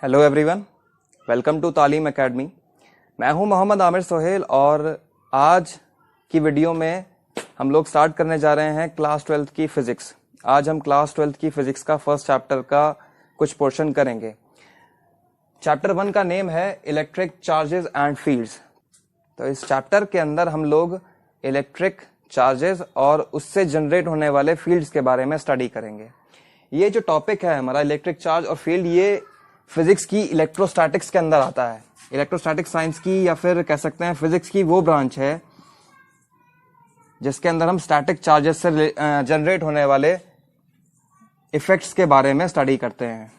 Hello everyone, welcome to तालीम academy. मैं हूं मोहम्मद आमिर सोहेल और आज की वीडियो में हम लोग स्टार्ट करने जा रहे हैं क्लास 12th की फिजिक्स। आज हम क्लास 12th की फिजिक्स का फर्स्ट चैप्टर का कुछ पोर्शन करेंगे। चैप्टर 1 का नेम है इलेक्ट्रिक चार्जेस एंड फील्ड्स। तो इस चैप्टर के अंदर हम लोग इलेक्ट्रिक चार्जेस और उससे जनरेट होने वाले फील्ड्स के बारे में स्टडी करेंगे। ये जो टॉपिक है हमारा इलेक्ट्रिक चार्ज और फील्ड, ये फिजिक्स की इलेक्ट्रोस्टैटिक्स के अंदर आता है। इलेक्ट्रोस्टैटिक साइंस की या फिर कह सकते हैं फिजिक्स की वो ब्रांच है जिसके अंदर हम स्टैटिक चार्जेस से जनरेट होने वाले इफेक्ट्स के बारे में स्टडी करते हैं।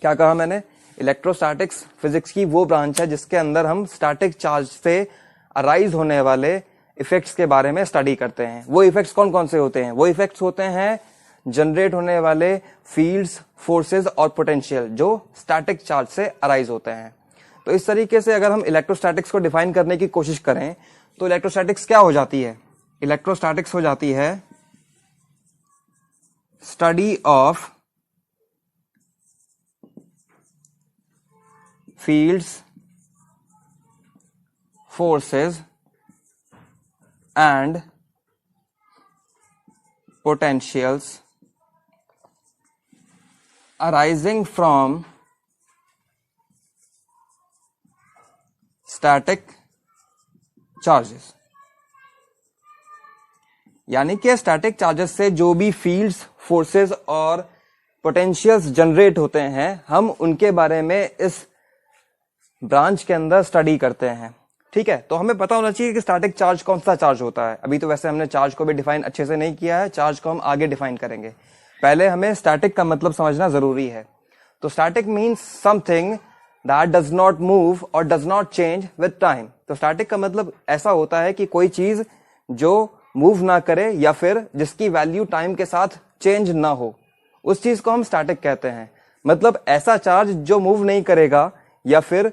क्या कहा मैंने? इलेक्ट्रोस्टैटिक्स फिजिक्स की वो ब्रांच है जिसके अंदर हम स्टैटिक चार्ज से अराइज होने वाले इफेक्ट्स के बारे में स्टडी करते हैं। वो इफेक्ट्स कौन कौन से होते हैं? वो इफेक्ट्स होते हैं जनरेट होने वाले फील्ड्स, फोर्सेस और पोटेंशियल जो स्टैटिक चार्ज से अराइज होते हैं। तो इस तरीके से अगर हम इलेक्ट्रोस्टैटिक्स को डिफाइन करने की कोशिश करें तो इलेक्ट्रोस्टैटिक्स क्या हो जाती है? इलेक्ट्रोस्टैटिक्स हो जाती है study of fields, forces and potentials arising from static charges। यानी कि स्टैटिक चार्जेस से जो भी फील्ड्स, फोर्सेस और पोटेंशियल्स जनरेट होते हैं हम उनके बारे में इस ब्रांच के अंदर स्टडी करते हैं। ठीक है, तो हमें पता होना चाहिए कि स्टैटिक चार्ज कौन सा चार्ज होता है। अभी तो वैसे हमने चार्ज को भी डिफाइन अच्छे से नहीं किया है, चार्ज को हम आगे डिफाइन करेंगे। पहले हमें स्टैटिक का मतलब समझना जरूरी है। तो static means something that does not move और does not change with time. तो स्टैटिक का मतलब ऐसा होता है कि कोई चीज जो मूव ना करे या फिर जिसकी वैल्यू टाइम के साथ चेंज ना हो, उस चीज को हम स्टैटिक कहते हैं। मतलब ऐसा चार्ज जो मूव नहीं करेगा या फिर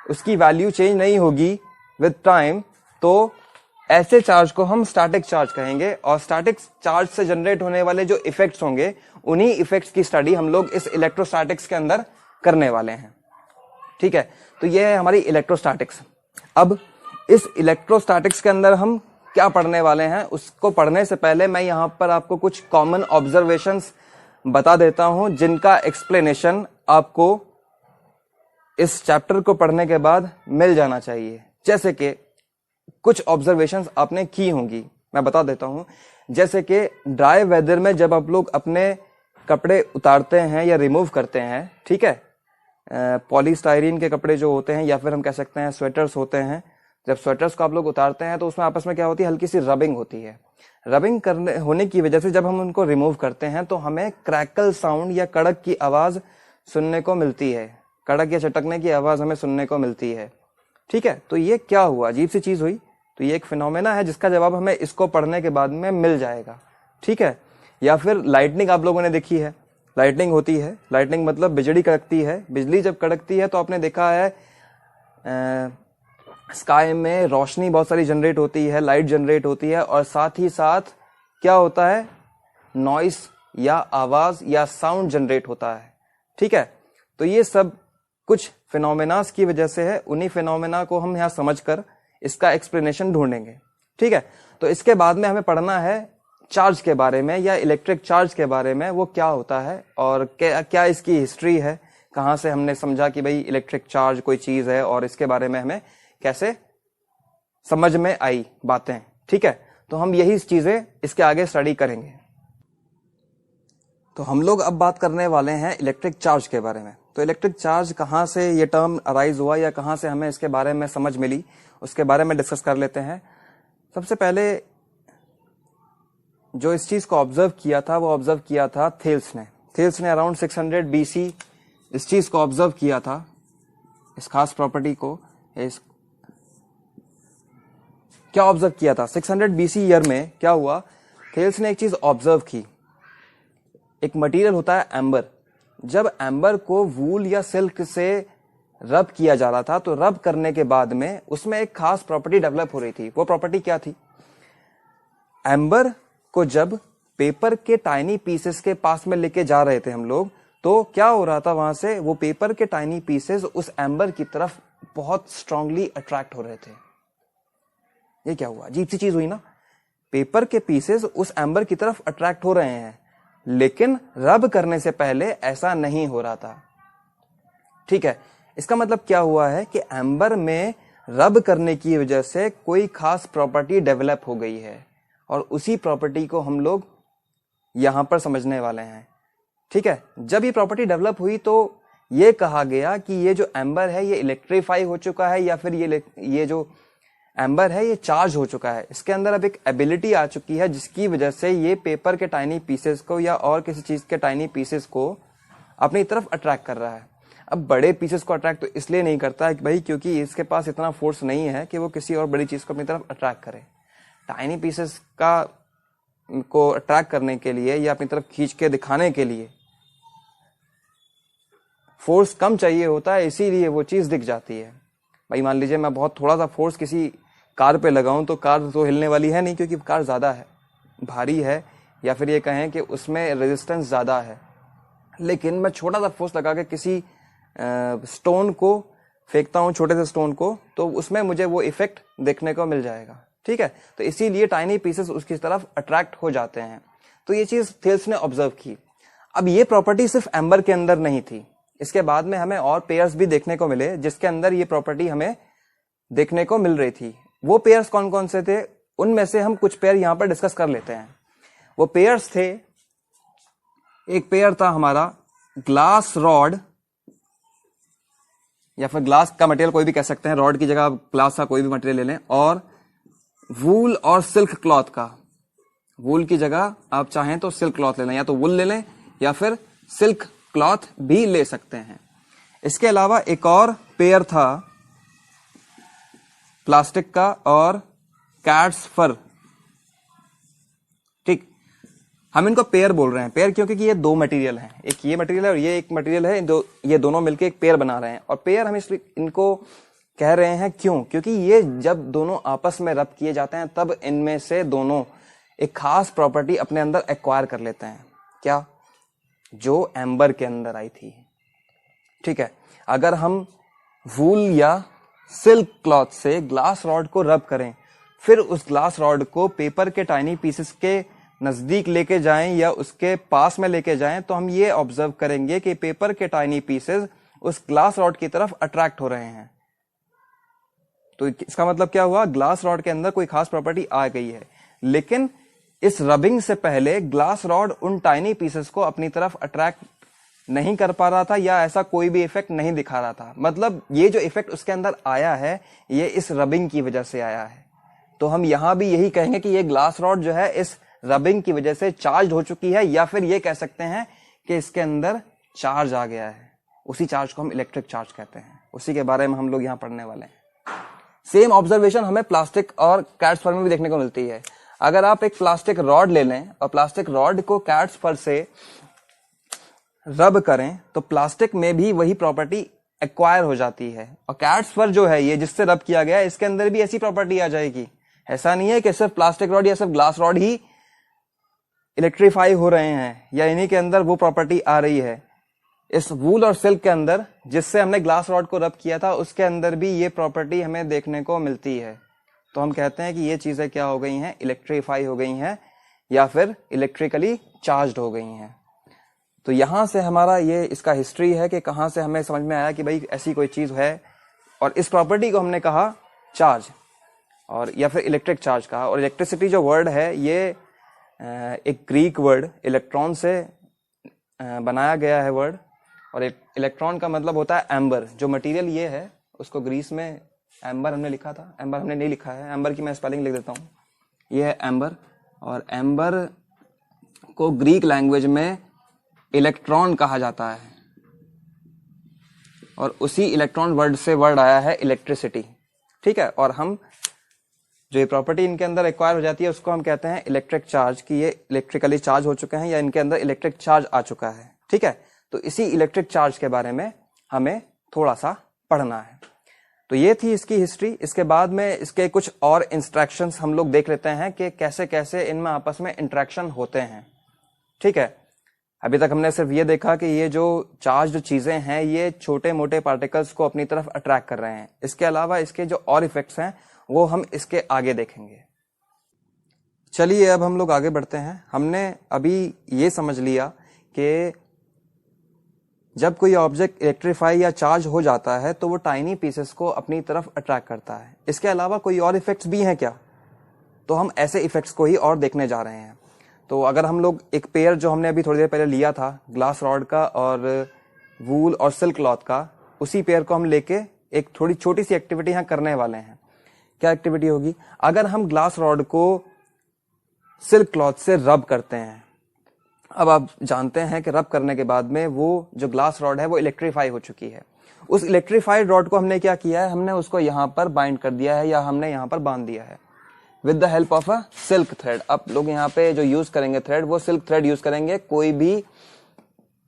उसकी वैल्यू चेंज नहीं होगी विद टाइम, तो ऐसे चार्ज को हम स्टैटिक चार्ज कहेंगे। और स्टैटिक चार्ज से जनरेट होने वाले जो इफेक्ट्स होंगे उन्हीं इफेक्ट्स की स्टडी हम लोग इस इलेक्ट्रोस्टैटिक्स के अंदर करने वाले हैं। ठीक है, तो ये है हमारी इलेक्ट्रोस्टैटिक्स। अब इस इलेक्ट्रोस्टैटिक्स के अंदर हम क्या पढ़ने वाले हैं, उसको पढ़ने से पहले मैं यहां पर आपको कुछ कॉमन ऑब्जर्वेशंस बता देता हूं जिनका एक्सप्लेनेशन आपको इस चैप्टर को पढ़ने के बाद मिल जाना चाहिए। जैसे कि कुछ ऑब्जर्वेशंस आपने की होंगी, मैं बता देता हूं। जैसे कि ड्राई वेदर में जब आप लोग अपने कपड़े उतारते हैं या रिमूव करते हैं, ठीक है, पॉलीस्टाइरीन के कपड़े जो होते हैं या फिर हम कह सकते हैं स्वेटर्स होते हैं, जब स्वेटर्स को आप लोग उतारते हैं तो उसमें आपस में क्या होती है, हल्की सी रबिंग होती है। रबिंग करने होने की वजह से जब हम उनको रिमूव करते हैं तो हमें क्रैकल साउंड या कड़क की आवाज सुनने को मिलती है। कड़क या चटकने की आवाज हमें सुनने को मिलती है। ठीक है, तो ये क्या हुआ? अजीब सी चीज हुई। तो ये एक फिनोमेना है जिसका जवाब हमें इसको पढ़ने के बाद में मिल जाएगा। ठीक है, या फिर लाइटनिंग आप लोगों ने देखी है। लाइटनिंग होती है, लाइटनिंग मतलब बिजली कड़कती है। बिजली जब कड़कती है तो आपने देखा है स्काई में रोशनी बहुत सारी जनरेट होती है, लाइट जनरेट होती है और साथ ही साथ क्या होता है, नॉइस या आवाज या साउंड जनरेट होता है। ठीक है, तो ये सब कुछ फिनोमेनास की वजह से है। उन्हीं फिनोमेना को हम यहां समझकर इसका एक्सप्लेनेशन ढूंढेंगे। ठीक है, तो इसके बाद में हमें पढ़ना है चार्ज के बारे में या इलेक्ट्रिक चार्ज के बारे में, वो क्या होता है और क्या इसकी हिस्ट्री है, कहां से हमने समझा कि भाई इलेक्ट्रिक चार्ज कोई चीज है और इसके बारे में हमें कैसे समझ में आई बातें। ठीक है, तो हम यही चीजें इसके आगे स्टडी करेंगे। तो हम लोग अब बात करने वाले हैं इलेक्ट्रिक चार्ज के बारे में। तो इलेक्ट्रिक चार्ज कहां से ये टर्म अराइज हुआ या कहां से हमें इसके बारे में समझ मिली, उसके बारे में डिस्कस कर लेते हैं। सबसे पहले जो इस चीज को ऑब्जर्व किया था वो ऑब्जर्व किया था थेल्स ने। थेल्स ने अराउंड 600 BC इस चीज को ऑब्जर्व किया था, इस खास प्रॉपर्टी को। क्या ऑब्जर्व किया था? 600 BC ईयर में क्या हुआ, थेल्स ने एक चीज ऑब्जर्व की। एक मटेरियल होता है एम्बर। जब एम्बर को वूल या सिल्क से रब किया जा रहा था तो रब करने के बाद में उसमें एक खास प्रॉपर्टी डेवलप हो रही थी। वो प्रॉपर्टी क्या थी? एम्बर को जब पेपर के टाइनी पीसेस के पास में लेके जा रहे थे हम लोग, तो क्या हो रहा था, वहां से वो पेपर के टाइनी पीसेस उस एम्बर की तरफ बहुत स्ट्रांगली अट्रैक्ट हो रहे थे। ये क्या हुआ, अजीब सी चीज हुई ना। पेपर के पीसेस उस एम्बर की तरफ अट्रैक्ट हो रहे हैं, लेकिन रब करने से पहले ऐसा नहीं हो रहा था। ठीक है, इसका मतलब क्या हुआ है कि एम्बर में रब करने की वजह से कोई खास प्रॉपर्टी डेवलप हो गई है, और उसी प्रॉपर्टी को हम लोग यहां पर समझने वाले हैं। ठीक है, जब ये प्रॉपर्टी डेवलप हुई तो ये कहा गया कि ये जो एम्बर है ये इलेक्ट्रीफाई हो चुका है, या फिर ये जो एम्बर है ये चार्ज हो चुका है। इसके अंदर अब एक एबिलिटी आ चुकी है जिसकी वजह से ये पेपर के टाइनी पीसेस को या और किसी चीज के टाइनी पीसेस को अपनी तरफ अट्रैक्ट कर रहा है। अब बड़े पीसेस को अट्रैक्ट तो इसलिए नहीं करता है कि भाई क्योंकि इसके पास इतना फोर्स नहीं है कि वो किसी और बड़ी चीज को अपनी तरफ अट्रैक्ट करे। टाइनी पीसेस को अट्रैक्ट करने के लिए या अपनी तरफ खींच के दिखाने के लिए फोर्स कम चाहिए होता है, इसीलिए वो चीज दिख जाती है। भाई मान लीजिए मैं बहुत थोड़ा सा फोर्स किसी कार पे लगाऊं तो कार तो हिलने वाली है नहीं, क्योंकि कार ज्यादा है, भारी है, या फिर ये कहें कि उसमें रेजिस्टेंस ज्यादा है। लेकिन मैं छोटा सा फोर्स लगा के किसी स्टोन को फेंकता हूं, छोटे से स्टोन को, तो उसमें मुझे वो इफेक्ट देखने को मिल जाएगा। ठीक है, तो इसीलिए टाइनी पीसेस उसकी तरफ अट्रैक्ट हो जाते हैं। तो ये चीज थेल्स ने ऑब्जर्व की। अब ये प्रॉपर्टी सिर्फ एम्बर के अंदर नहीं थी, इसके बाद में हमें और पेयर्स भी देखने को मिले जिसके अंदर ये प्रॉपर्टी हमें देखने को मिल रही थी। वो पेयर्स कौन कौन से थे, उनमें से हम कुछ पेयर यहां पर डिस्कस कर लेते हैं। वो पेयर्स थे, एक पेयर था हमारा ग्लास रॉड, या फिर ग्लास का मटेरियल कोई भी कह सकते हैं, रॉड की जगह आप ग्लास का कोई भी मटेरियल ले लें, और वूल और सिल्क क्लॉथ का। वूल की जगह आप चाहें तो सिल्क क्लॉथ ले लें, या तो वूल ले लें या फिर सिल्क क्लॉथ भी ले सकते हैं। इसके अलावा एक और पेयर था प्लास्टिक का और कैट्स फर। ठीक, हम इनको पेयर बोल रहे हैं। पेयर क्योंकि ये दो मटेरियल हैं, एक ये मटेरियल है और ये एक मटेरियल है, ये दोनों मिलके एक पेयर बना रहे हैं। और पेयर हम इनको कह रहे हैं क्यों, क्योंकि ये जब दोनों आपस में रब किए जाते हैं तब इनमें से दोनों एक खास प्रॉपर्टी अपने अंदर एक्वायर कर लेते हैं। क्या, जो एम्बर के अंदर आई थी। ठीक है, अगर हम वूल या सिल्क क्लॉथ से ग्लास रॉड को रब करें, फिर उस ग्लास रॉड को पेपर के टाइनी पीसेस के नजदीक लेके जाएं या उसके पास में लेके जाएं, तो हम ये ऑब्जर्व करेंगे कि पेपर के टाइनी पीसेस उस ग्लास रॉड की तरफ अट्रैक्ट हो रहे हैं। तो इसका मतलब क्या हुआ, ग्लास रॉड के अंदर कोई खास प्रॉपर्टी आ गई है, लेकिन इस रबिंग से पहले ग्लास रॉड उन टाइनी पीसेस को अपनी तरफ अट्रैक्ट नहीं कर पा रहा था, या ऐसा कोई भी इफेक्ट नहीं दिखा रहा था। मतलब ये जो इफेक्ट उसके अंदर आया है ये इस रबिंग की वजह से आया है। तो हम यहां भी यही कहेंगे कि ये ग्लास रॉड जो है इस रबिंग की वजह से चार्ज हो चुकी है, या फिर ये कह सकते हैं कि इसके अंदर चार्ज आ गया है। उसी चार्ज को हम इलेक्ट्रिक चार्ज कहते हैं, उसी के बारे में हम लोग यहां पढ़ने वाले हैं। सेम ऑब्जर्वेशन हमें प्लास्टिक और कैट्स फर में भी देखने को मिलती है। अगर आप एक प्लास्टिक रॉड ले लें और प्लास्टिक रॉड को कैट्स फर से रब करें, तो प्लास्टिक में भी वही प्रॉपर्टी एक्वायर हो जाती है। और कैट्स फर जो है ये जिससे रब किया गया है, इसके अंदर भी ऐसी प्रॉपर्टी आ जाएगी। ऐसा नहीं है कि सिर्फ प्लास्टिक रॉड या सिर्फ ग्लास रॉड ही इलेक्ट्रीफाई हो रहे हैं या इन्हीं के अंदर वो प्रॉपर्टी आ रही है। इस वूल और सिल्क के अंदर जिससे हमने ग्लास रॉड को रब किया था उसके अंदर भी ये प्रॉपर्टी हमें देखने को मिलती है। तो हम कहते हैं कि ये चीजें क्या हो गई हैं, इलेक्ट्रीफाई हो गई हैं या फिर इलेक्ट्रिकली चार्ज्ड हो गई हैं। तो यहां से हमारा ये इसका हिस्ट्री है कि कहां से हमें समझ में आया कि भाई ऐसी कोई चीज है, और इस प्रॉपर्टी को हमने कहा चार्ज, और या फिर इलेक्ट्रिक चार्ज कहा। और इलेक्ट्रिसिटी जो वर्ड है ये एक ग्रीक वर्ड इलेक्ट्रॉन से बनाया गया है वर्ड, और इलेक्ट्रॉन का मतलब होता है एम्बर। जो मटेरियल ये है उसको ग्रीस में एम्बर हमने लिखा था, एम्बर हमने नहीं लिखा है, एम्बर की मैं स्पेलिंग लिख देता हूँ। ये है एम्बर, और एम्बर को ग्रीक लैंग्वेज में इलेक्ट्रॉन कहा जाता है, और उसी इलेक्ट्रॉन वर्ड से वर्ड आया है इलेक्ट्रिसिटी। ठीक है, और हम जो ये प्रॉपर्टी इनके अंदर एक्वायर हो जाती है उसको हम कहते हैं इलेक्ट्रिक चार्ज, कि ये इलेक्ट्रिकली चार्ज हो चुके हैं या इनके अंदर इलेक्ट्रिक चार्ज आ चुका है। ठीक है, तो इसी इलेक्ट्रिक चार्ज के बारे में हमें थोड़ा सा पढ़ना है। तो ये थी इसकी हिस्ट्री। इसके बाद में इसके कुछ और इंस्ट्रक्शंस हम लोग देख लेते हैं कि कैसे कैसे इनमें आपस में इंटरेक्शन होते हैं। ठीक है, अभी तक हमने सिर्फ ये देखा कि ये जो चार्ज्ड चीजें हैं ये छोटे मोटे पार्टिकल्स को अपनी तरफ अट्रैक्ट कर रहे हैं। इसके अलावा इसके जो और इफेक्ट्स हैं वो हम इसके आगे देखेंगे। चलिए अब हम लोग आगे बढ़ते हैं। हमने अभी ये समझ लिया कि जब कोई ऑब्जेक्ट इलेक्ट्रीफाई या चार्ज हो जाता है तो वो टाइनी पीसेस को अपनी तरफ अट्रैक्ट करता है। इसके अलावा कोई और इफेक्ट्स भी हैं क्या? तो हम ऐसे इफेक्ट्स को ही और देखने जा रहे हैं। तो अगर हम लोग एक पेयर जो हमने अभी थोड़ी देर पहले लिया था ग्लास रॉड का और वूल और सिल्क क्लॉथ का, उसी पेयर को हम लेके एक थोड़ी छोटी सी एक्टिविटी यहाँ करने वाले हैं। क्या एक्टिविटी होगी? अगर हम ग्लास रॉड को सिल्क क्लॉथ से रब करते हैं, अब आप जानते हैं कि रब करने के बाद में वो जो ग्लास रॉड है वो इलेक्ट्रीफाई हो चुकी है। उस इलेक्ट्रीफाइड रॉड को हमने क्या किया है, हमने उसको यहाँ पर बाइंड कर दिया है या हमने यहाँ पर बांध दिया है with the help of a silk thread. अब लोग यहाँ पे जो यूज करेंगे थ्रेड, वो सिल्क थ्रेड यूज करेंगे, कोई भी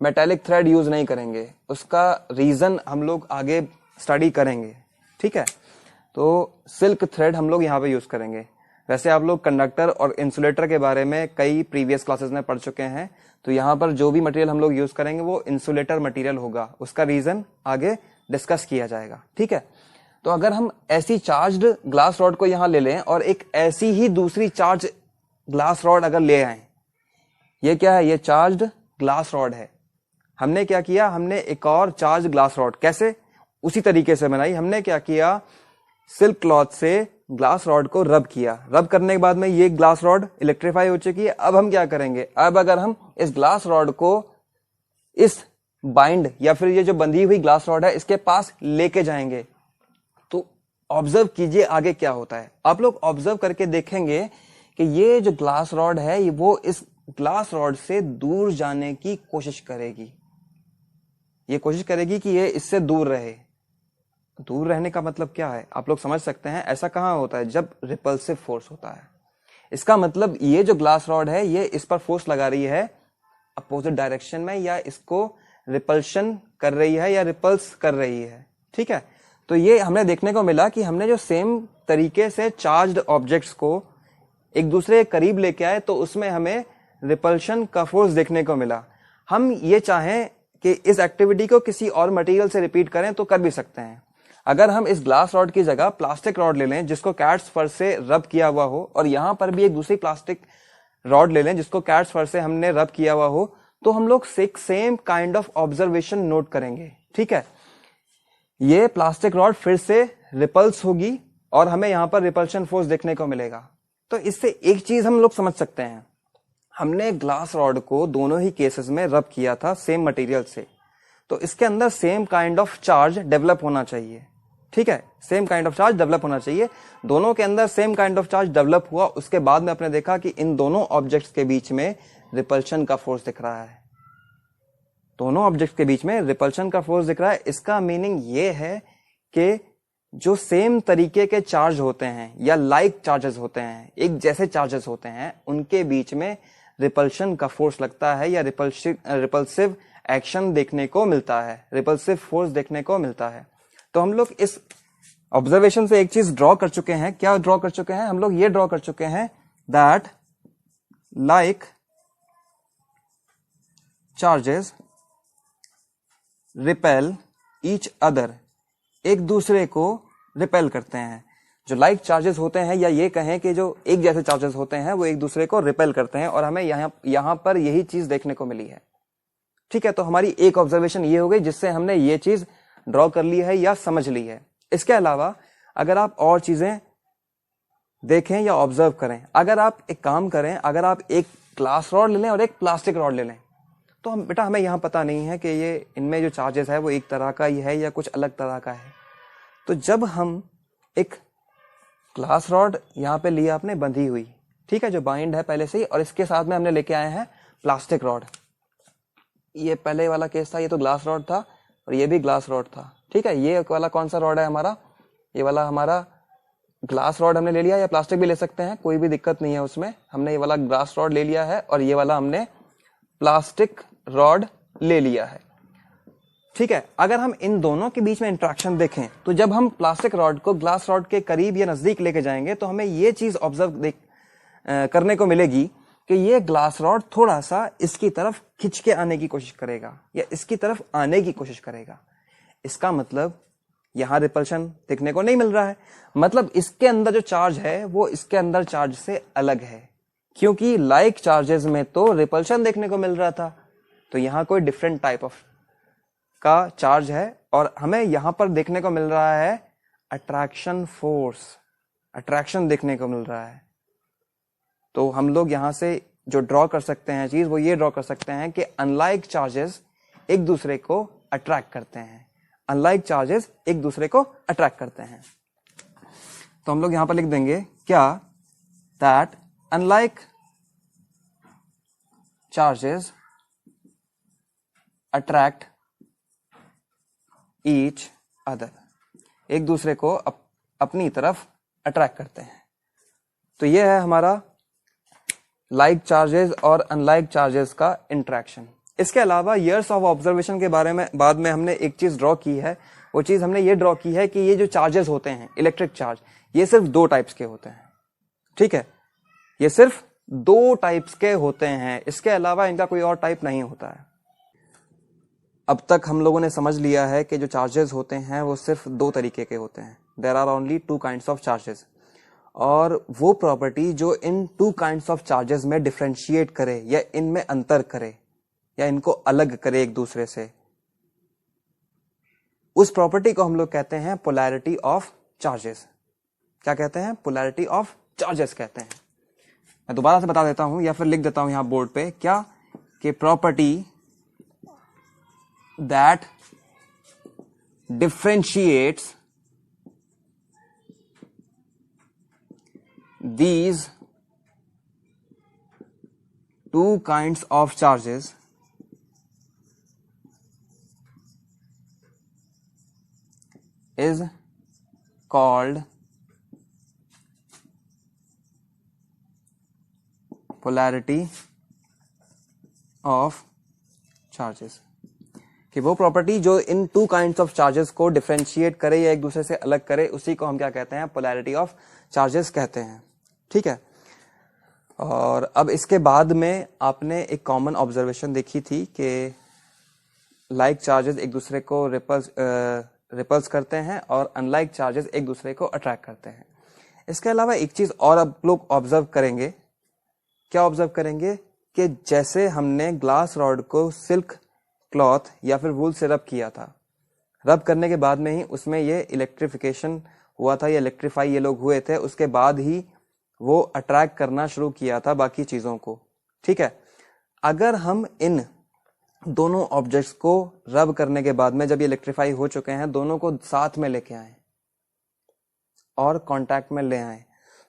मेटेलिक थ्रेड यूज नहीं करेंगे। उसका रीजन हम लोग आगे स्टडी करेंगे, ठीक है। तो सिल्क थ्रेड हम लोग यहाँ पे यूज करेंगे। वैसे आप लोग कंडक्टर और इंसुलेटर के बारे में कई प्रीवियस क्लासेस में पढ़ चुके हैं, तो यहाँ पर जो भी मटेरियल हम लोग यूज करेंगे वो इंसुलेटर मटेरियल होगा। उसका रीजन आगे डिस्कस किया जाएगा, ठीक है। तो अगर हम ऐसी चार्ज्ड ग्लास रॉड को यहां ले लें और एक ऐसी ही दूसरी चार्ज ग्लास रॉड अगर ले आए, ये क्या है? ये चार्ज्ड ग्लास रॉड है। हमने क्या किया, हमने एक और चार्ज ग्लास रॉड कैसे उसी तरीके से बनाई। हमने क्या किया, सिल्क क्लॉथ से ग्लास रॉड को रब किया। रब करने के बाद में ये ग्लास रॉड इलेक्ट्रीफाई हो चुकी है। अब हम क्या करेंगे, अब अगर हम इस ग्लास रॉड को इस बाइंड या फिर ये जो बंधी हुई ग्लास रॉड है इसके पास लेके जाएंगे, ऑब्जर्व कीजिए आगे क्या होता है। आप लोग ऑब्जर्व करके देखेंगे कि ये जो ग्लास रॉड है वो इस ग्लास रॉड से दूर जाने की कोशिश करेगी। ये कोशिश करेगी कि ये इससे दूर रहे। दूर रहने का मतलब क्या है आप लोग समझ सकते हैं। ऐसा कहां होता है? जब रिपल्सिव फोर्स होता है। इसका मतलब ये जो ग्लास रॉड है ये इस पर फोर्स लगा रही है अपोजिट डायरेक्शन में, या इसको रिपल्शन कर रही है या रिपल्स कर रही है, ठीक है। तो ये हमने देखने को मिला कि हमने जो सेम तरीके से चार्ज्ड ऑब्जेक्ट्स को एक दूसरे के करीब लेके आए तो उसमें हमें रिपल्शन का फोर्स देखने को मिला। हम ये चाहें कि इस एक्टिविटी को किसी और मटेरियल से रिपीट करें तो कर भी सकते हैं। अगर हम इस ग्लास रॉड की जगह प्लास्टिक रॉड ले लें जिसको कैट्स फर से रब किया हुआ हो, और यहां पर भी एक दूसरी प्लास्टिक रॉड ले लें जिसको कैट्स फर से हमने रब किया हुआ हो, तो हम लोग same kind of observation note करेंगे, ठीक है। ये प्लास्टिक रॉड फिर से रिपल्स होगी और हमें यहां पर रिपल्शन फोर्स देखने को मिलेगा। तो इससे एक चीज हम लोग समझ सकते हैं, हमने ग्लास रॉड को दोनों ही केसेस में रब किया था सेम मटेरियल से, तो इसके अंदर same kind of charge develop होना चाहिए, ठीक है। Same kind of charge develop होना चाहिए। दोनों के अंदर same kind of charge develop हुआ। उसके बाद में आपने देखा कि इन दोनों ऑब्जेक्ट्स के बीच में रिपल्शन का फोर्स दिख रहा है। दोनों ऑब्जेक्ट के बीच में रिपल्शन का फोर्स दिख रहा है। इसका मीनिंग ये है कि जो सेम तरीके के चार्ज होते हैं या लाइक चार्जेस होते हैं, एक जैसे चार्जेस होते हैं, उनके बीच में रिपल्शन का फोर्स लगता है या रिपल्सिव एक्शन देखने को मिलता है, रिपल्सिव फोर्स देखने को मिलता है। तो हम लोग इस ऑब्जर्वेशन से एक चीज ड्रॉ कर चुके हैं। क्या ड्रॉ कर चुके हैं? हम लोग ये ड्रॉ कर चुके हैं that like charges repel each other, एक दूसरे को रिपेल करते हैं। जो लाइक चार्जेस होते हैं, या ये कहें कि जो एक जैसे चार्जेस होते हैं, वो एक दूसरे को रिपेल करते हैं, और हमें यहां पर यही चीज देखने को मिली है, ठीक है। तो हमारी एक ऑब्जर्वेशन ये हो गई जिससे हमने ये चीज ड्रॉ कर ली है या समझ ली है। इसके अलावा अगर आप और चीजें देखें या ऑब्जर्व करें, अगर आप एक काम करें, अगर आप एक ग्लास रॉड ले लें और एक प्लास्टिक रॉड ले लें, तो बेटा हमें यहां पता नहीं है कि ये इनमें जो चार्जेस है वो एक तरह का ही है या कुछ अलग तरह का है। तो जब हम एक ग्लास रॉड यहां पे लिया आपने बंधी हुई, ठीक है, जो बाइंड है पहले से ही, और इसके साथ में हमने लेके आए हैं प्लास्टिक रॉड। ये पहले वाला केस था, ये तो ग्लास रॉड था और ये भी ग्लास रॉड था, ठीक है। ये वाला कौन सा रॉड है हमारा? ये वाला हमारा ग्लास रॉड हमने ले लिया, या प्लास्टिक भी ले सकते हैं, कोई भी दिक्कत नहीं है उसमें। हमने ये वाला ग्लास रॉड ले लिया है और ये वाला हमने प्लास्टिक रॉड ले लिया है, ठीक है। अगर हम इन दोनों के बीच में इंटरेक्शन देखें, तो जब हम प्लास्टिक रॉड को ग्लास रॉड के करीब या नजदीक लेके जाएंगे तो हमें ये चीज ऑब्जर्व करने को मिलेगी कि ये ग्लास रॉड थोड़ा सा इसकी तरफ खिंच के आने की कोशिश करेगा या इसकी तरफ आने की कोशिश करेगा। इसका मतलब यहां रिपल्शन देखने को नहीं मिल रहा है, मतलब इसके अंदर जो चार्ज है वो इसके अंदर चार्ज से अलग है, क्योंकि लाइक चार्जेस में तो रिपल्शन देखने को मिल रहा था, तो यहां कोई डिफरेंट टाइप ऑफ का चार्ज है और हमें यहां पर देखने को मिल रहा है अट्रैक्शन फोर्स, अट्रैक्शन देखने को मिल रहा है। तो हम लोग यहां से जो ड्रॉ कर सकते हैं चीज वो ये ड्रॉ कर सकते हैं कि अनलाइक चार्जेस एक दूसरे को अट्रैक्ट करते हैं, अनलाइक चार्जेस एक दूसरे को अट्रैक्ट करते हैं। तो हम लोग यहां पर लिख देंगे क्या, that unlike charges attract each other, एक दूसरे को अपनी तरफ अट्रैक्ट करते हैं। तो यह है हमारा लाइक चार्जेस और अनलाइक चार्जेस का इंटरेक्शन। इसके अलावा ईयर्स ऑफ ऑब्जर्वेशन के बारे में बाद में हमने एक चीज ड्रॉ की है, वो चीज हमने ये ड्रॉ की है कि ये जो चार्जेस होते हैं इलेक्ट्रिक चार्ज, ये सिर्फ 2 टाइप्स के होते हैं। ठीक है, ये सिर्फ 2 टाइप्स के होते हैं, इसके अलावा इनका कोई और टाइप नहीं होता है। अब तक हम लोगों ने समझ लिया है कि जो चार्जेस होते हैं वो सिर्फ 2 तरीके के होते हैं, there are only 2 kinds of charges. और वो प्रॉपर्टी जो इन 2 काइंड्स ऑफ चार्जेस में डिफरेंशिएट करे या इनमें अंतर करे या इनको अलग करे एक दूसरे से, उस प्रॉपर्टी को हम लोग कहते हैं पोलैरिटी ऑफ चार्जेस। क्या कहते हैं? पोलैरिटी ऑफ चार्जेस कहते हैं। मैं दोबारा से बता देता हूं या फिर लिख देता हूं यहां बोर्ड पे, क्या कि property that differentiates these 2 kinds of charges is called polarity of charges। कि वो प्रॉपर्टी जो इन 2 काइंड्स ऑफ चार्जेस को डिफरेंशिएट करे या एक दूसरे से अलग करे, उसी को हम क्या कहते हैं? पोलैरिटी ऑफ चार्जेस कहते हैं। ठीक है, और अब इसके बाद में आपने एक कॉमन ऑब्जर्वेशन देखी थी कि लाइक चार्जेस एक दूसरे को रिपल्स करते हैं और अनलाइक चार्जेस एक दूसरे को अट्रैक्ट करते हैं। इसके अलावा एक चीज और अब लोग ऑब्जर्व करेंगे। क्या ऑब्जर्व करेंगे? कि जैसे हमने ग्लास रॉड को सिल्क क्लॉथ या फिर वूल से रब किया था, रब करने के बाद में ही उसमें ये इलेक्ट्रिफिकेशन हुआ था, ये इलेक्ट्रीफाई ये लोग हुए थे, उसके बाद ही वो अट्रैक्ट करना शुरू किया था बाकी चीजों को। ठीक है, अगर हम इन दोनों ऑब्जेक्ट्स को रब करने के बाद में जब ये इलेक्ट्रीफाई हो चुके हैं, दोनों को साथ में लेके आए और कांटेक्ट में ले आए,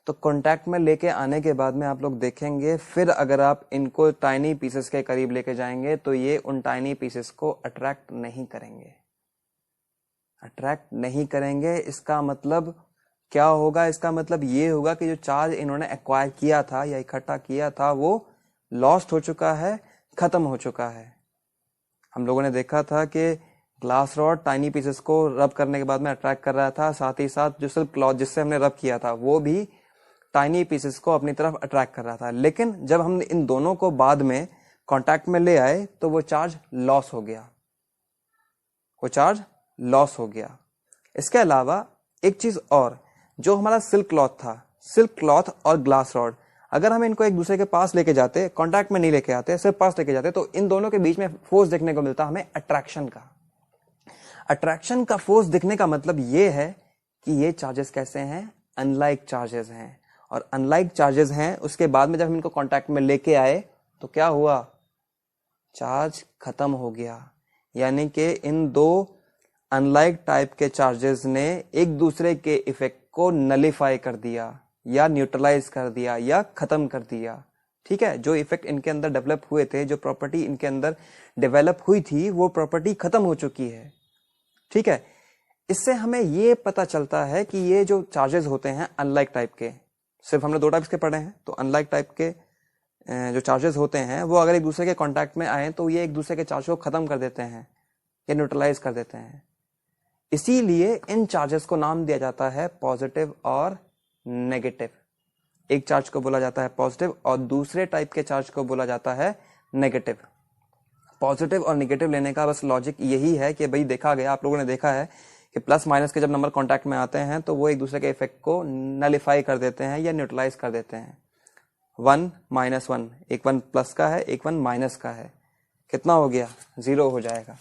तो कांटेक्ट में लेके आने के बाद में आप लोग देखेंगे, फिर अगर आप इनको टाइनी पीसेस के करीब लेके जाएंगे तो ये उन टाइनी पीसेस को अट्रैक्ट नहीं करेंगे, अट्रैक्ट नहीं करेंगे। इसका मतलब क्या होगा? इसका मतलब ये होगा कि जो चार्ज इन्होंने एक्वायर किया था या इकट्ठा किया था वो लॉस्ट हो चुका है, खत्म हो चुका है। हम लोगों ने देखा था कि ग्लास रॉड टाइनी पीसेस को रब करने के बाद में अट्रैक्ट कर रहा था, साथ ही साथ जो सिल्क क्लॉथ जिससे हमने रब किया था वो भी टाइनी पीसेस को अपनी तरफ अट्रैक्ट कर रहा था। लेकिन जब हम इन दोनों को बाद में कांटेक्ट में ले आए तो वो चार्ज लॉस हो गया, वो चार्ज लॉस हो गया। इसके अलावा एक चीज और, जो हमारा सिल्क क्लॉथ था, सिल्क क्लॉथ और ग्लास रॉड, अगर हम इनको एक दूसरे के पास लेके जाते, कांटेक्ट में नहीं लेके आते, सिर्फ पास लेके जाते, तो इन दोनों के बीच में फोर्स देखने को मिलता हमें अट्रैक्शन का। अट्रैक्शन का फोर्स दिखने का मतलब ये है कि ये चार्जेस कैसे हैं? अनलाइक चार्जेस हैं, और अनलाइक चार्जेस हैं। उसके बाद में जब हम इनको कांटेक्ट में लेके आए तो क्या हुआ? चार्ज खत्म हो गया। यानी कि इन 2 अनलाइक टाइप के चार्जेस ने एक दूसरे के इफेक्ट को नलिफाई कर दिया या न्यूट्रलाइज कर दिया या खत्म कर दिया। ठीक है, जो इफेक्ट इनके अंदर डेवलप हुए थे, जो प्रॉपर्टी इनके अंदर डेवलप हुई थी, वो प्रॉपर्टी खत्म हो चुकी है। ठीक है, इससे हमें ये पता चलता है कि ये जो चार्जेस होते हैं अनलाइक टाइप के, सिर्फ हमने 2 टाइप्स के पढ़े हैं, तो अनलाइक टाइप के जो चार्जेस होते हैं वो अगर एक दूसरे के कांटेक्ट में आए तो ये एक दूसरे के चार्ज को खत्म कर देते हैं या न्यूट्रलाइज कर देते हैं। इसीलिए इन चार्जेस को नाम दिया जाता है पॉजिटिव और नेगेटिव। एक चार्ज को बोला जाता है पॉजिटिव और दूसरे टाइप के चार्ज को बोला जाता है नेगेटिव। पॉजिटिव और नेगेटिव लेने का बस लॉजिक यही है कि भाई देखा गया, आप लोगों ने देखा है कि प्लस माइनस के जब नंबर कांटेक्ट में आते हैं तो वो एक दूसरे के इफेक्ट को नलिफाई कर देते हैं या न्यूट्रलाइज कर देते हैं। 1 - 1, एक 1 प्लस का है, एक 1 माइनस का है, कितना हो गया? 0 हो जाएगा।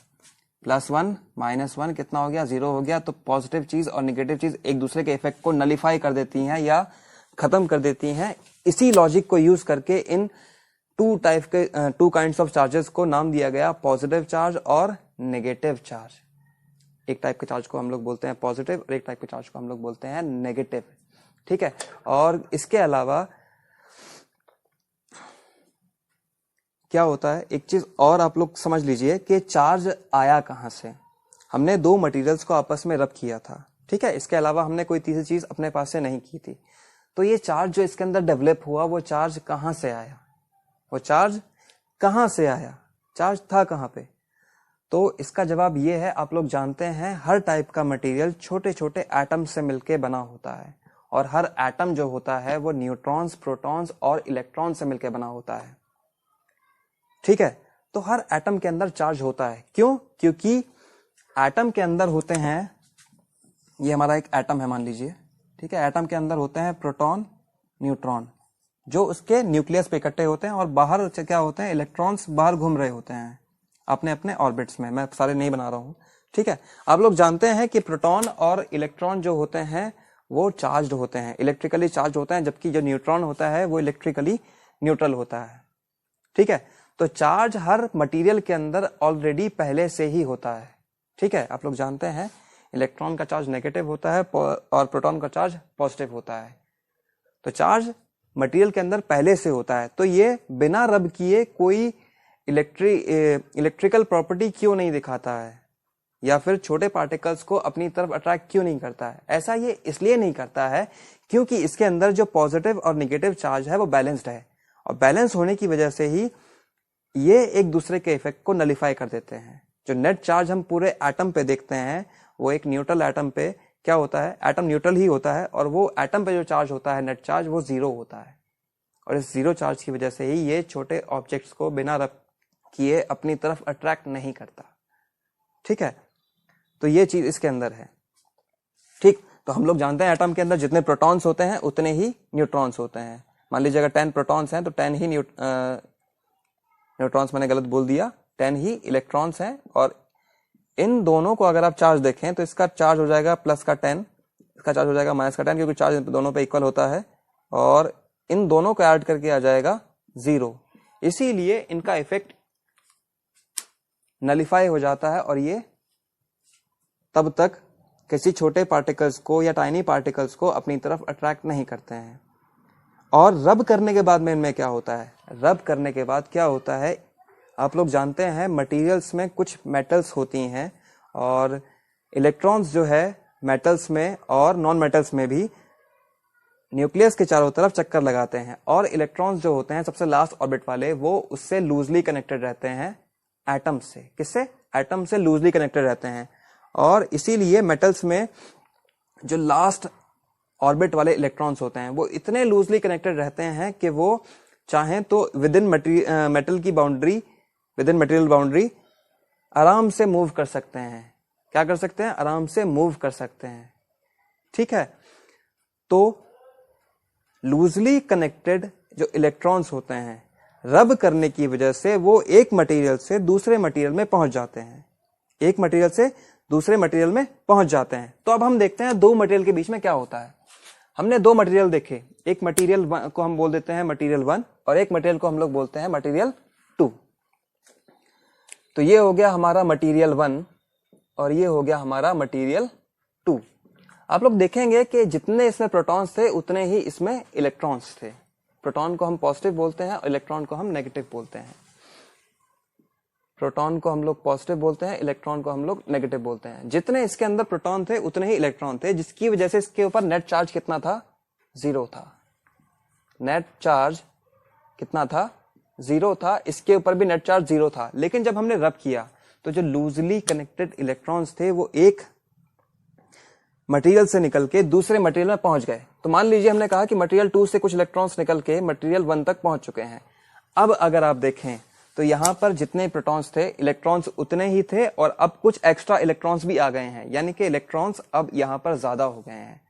+1 - 1 कितना हो गया? 0 हो गया। तो पॉजिटिव चीज और नेगेटिव चीज एक दूसरे के इफेक्ट को नलिफाई कर देती हैं या खत्म कर देती हैं। इसी लॉजिक को यूज करके इन टू काइंड्स ऑफ चार्जेस को नाम दिया गया पॉजिटिव चार्ज और नेगेटिव चार्ज। एक टाइप के चार्ज को हम लोग बोलते हैं पॉजिटिव और एक टाइप के चार्ज को हम लोग बोलते हैं नेगेटिव। ठीक है, और इसके अलावा क्या होता है, एक चीज और आप लोग समझ लीजिए कि चार्ज आया कहां से। हमने दो मटेरियल्स को आपस में रब किया था, ठीक है, इसके अलावा हमने कोई तीसरी चीज अपने पास से नहीं की थी। तो ये चार्ज जो इसके अंदर डेवलप हुआ, वो चार्ज कहां से आया? वो चार्ज कहां से आया? चार्ज था कहां पे? तो इसका जवाब ये है, आप लोग जानते हैं हर टाइप का मटेरियल छोटे छोटे एटम से मिलके बना होता है और हर एटम जो होता है वो न्यूट्रॉन्स, प्रोटॉन्स और इलेक्ट्रॉन से मिलके बना होता है। ठीक है, तो हर एटम के अंदर चार्ज होता है। क्यों? क्योंकि एटम के अंदर होते हैं, ये हमारा एक एटम है मान लीजिए, ठीक है, एटम के अंदर होते हैं प्रोटॉन, न्यूट्रॉन जो उसके न्यूक्लियस पे इकट्ठे होते हैं और बाहर क्या होते हैं, इलेक्ट्रॉन्स बाहर घूम रहे होते हैं अपने अपने ऑर्बिट्स में। मैं सारे नहीं बना रहा हूं, ठीक है। आप लोग जानते हैं कि प्रोटॉन और इलेक्ट्रॉन जो होते हैं वो चार्ज्ड होते हैं, इलेक्ट्रिकली चार्ज होते हैं, जबकि जो न्यूट्रॉन होता है वो इलेक्ट्रिकली न्यूट्रल होता है। ठीक है, तो चार्ज हर मटेरियल के अंदर ऑलरेडी पहले से ही होता है। ठीक है, आप लोग जानते हैं इलेक्ट्रॉन का चार्ज नेगेटिव होता है और प्रोटॉन का चार्ज पॉजिटिव होता है। तो चार्ज मटेरियल के अंदर पहले से होता है। तो ये बिना रब किए कोई इलेक्ट्रिकल प्रॉपर्टी क्यों नहीं दिखाता है या फिर छोटे पार्टिकल्स को अपनी तरफ अट्रैक्ट क्यों नहीं करता है? ऐसा ये इसलिए नहीं करता है क्योंकि इसके अंदर जो पॉजिटिव और नेगेटिव चार्ज है वो बैलेंस्ड है और बैलेंस होने की वजह से ही ये एक दूसरे के इफेक्ट को नलिफाई कर देते हैं। जो नेट चार्ज हम पूरे एटम पे देखते हैं वो एक न्यूट्रल एटम पे क्या होता है, एटम न्यूट्रल ही होता है और वो एटम पे जो चार्ज होता है नेट चार्ज वो 0 होता है और इस 0 चार्ज की वजह से ही ये छोटे ऑब्जेक्ट्स को बिना रब किए अपनी तरफ अट्रैक्ट नहीं करता। ठीक है, तो ये चीज इसके अंदर है। ठीक, तो हम लोग जानते हैं एटम के अंदर जितने प्रोटॉन्स होते हैं उतने ही न्यूट्रॉन्स होते हैं। मान लीजिए अगर 10 प्रोटॉन्स हैं तो 10 ही न्यूट्रॉन्स, मैंने गलत बोल दिया, 10 ही इलेक्ट्रॉन्स हैं। और इन दोनों को अगर आप चार्ज देखें तो इसका चार्ज हो जाएगा प्लस का 10, इसका चार्ज हो जाएगा माइनस का 10, क्योंकि चार्ज दोनों पे इक्वल होता है और इन दोनों को ऐड करके आ जाएगा 0। इसीलिए इनका इफेक्ट नलिफाई हो जाता है और ये तब तक किसी छोटे पार्टिकल्स को या टाइनी पार्टिकल्स को अपनी तरफ अट्रैक्ट नहीं करते हैं। और रब करने के बाद में इनमें क्या होता है, रब करने के बाद क्या होता है, आप लोग जानते हैं मटेरियल्स में कुछ मेटल्स होती हैं और इलेक्ट्रॉन्स जो है मेटल्स में और नॉन मेटल्स में भी न्यूक्लियस के चारों तरफ चक्कर लगाते हैं और इलेक्ट्रॉन्स जो होते हैं सबसे लास्ट ऑर्बिट वाले वो उससे लूजली कनेक्टेड रहते हैं एटम से। किससे? एटम से लूजली कनेक्टेड रहते हैं और इसीलिए मेटल्स में जो लास्ट ऑर्बिट वाले इलेक्ट्रॉन्स होते हैं वो इतने लूजली कनेक्टेड रहते हैं कि वो चाहें तो विद इन मेटल की boundary, with in material boundary आराम से मूव कर सकते हैं। क्या कर सकते हैं? आराम से मूव कर सकते हैं। ठीक है, तो लूजली कनेक्टेड जो इलेक्ट्रॉन्स होते हैं रब करने की वजह से वो एक मटेरियल से दूसरे मटेरियल में पहुंच जाते हैं, एक मटेरियल से दूसरे मटेरियल में पहुंच जाते हैं। तो अब हम देखते हैं दो मटेरियल के बीच में क्या होता है। हमने दो मटेरियल देखे, एक मटेरियल को हम बोल देते हैं मटेरियल 1 और एक मटेरियल को हम लोग बोलते हैं मटेरियल 2। तो ये हो गया हमारा मटेरियल 1 और ये हो गया हमारा मटेरियल 2। आप लोग देखेंगे कि जितने इसमें प्रोटॉन्स थे उतने ही इसमें इलेक्ट्रॉन्स थे। प्रोटॉन को हम पॉजिटिव बोलते हैं और इलेक्ट्रॉन को हम नेगेटिव बोलते हैं। प्रोटॉन को हम लोग पॉजिटिव बोलते हैं, इलेक्ट्रॉन को हम लोग नेगेटिव बोलते हैं। जितने इसके अंदर प्रोटॉन थे उतने ही इलेक्ट्रॉन थे, जिसकी वजह से इसके ऊपर नेट चार्ज कितना था? 0 था। नेट चार्ज कितना था? 0 था। इसके ऊपर भी नेट चार्ज 0 था। लेकिन जब हमने रब किया तो जो लूजली कनेक्टेड इलेक्ट्रॉन्स थे वो एक मटेरियल से निकल के दूसरे मटेरियल में पहुंच गए। तो मान लीजिए हमने कहा कि मटेरियल 2 से कुछ इलेक्ट्रॉन्स निकल के मटेरियल 1 तक पहुंच चुके हैं। अब अगर आप देखें तो यहां पर जितने प्रोटॉन्स थे, इलेक्ट्रॉन्स उतने ही थे और अब कुछ एक्स्ट्रा इलेक्ट्रॉन्स भी आ गए हैं, यानी कि इलेक्ट्रॉन्स अब यहां पर ज्यादा हो गए हैं।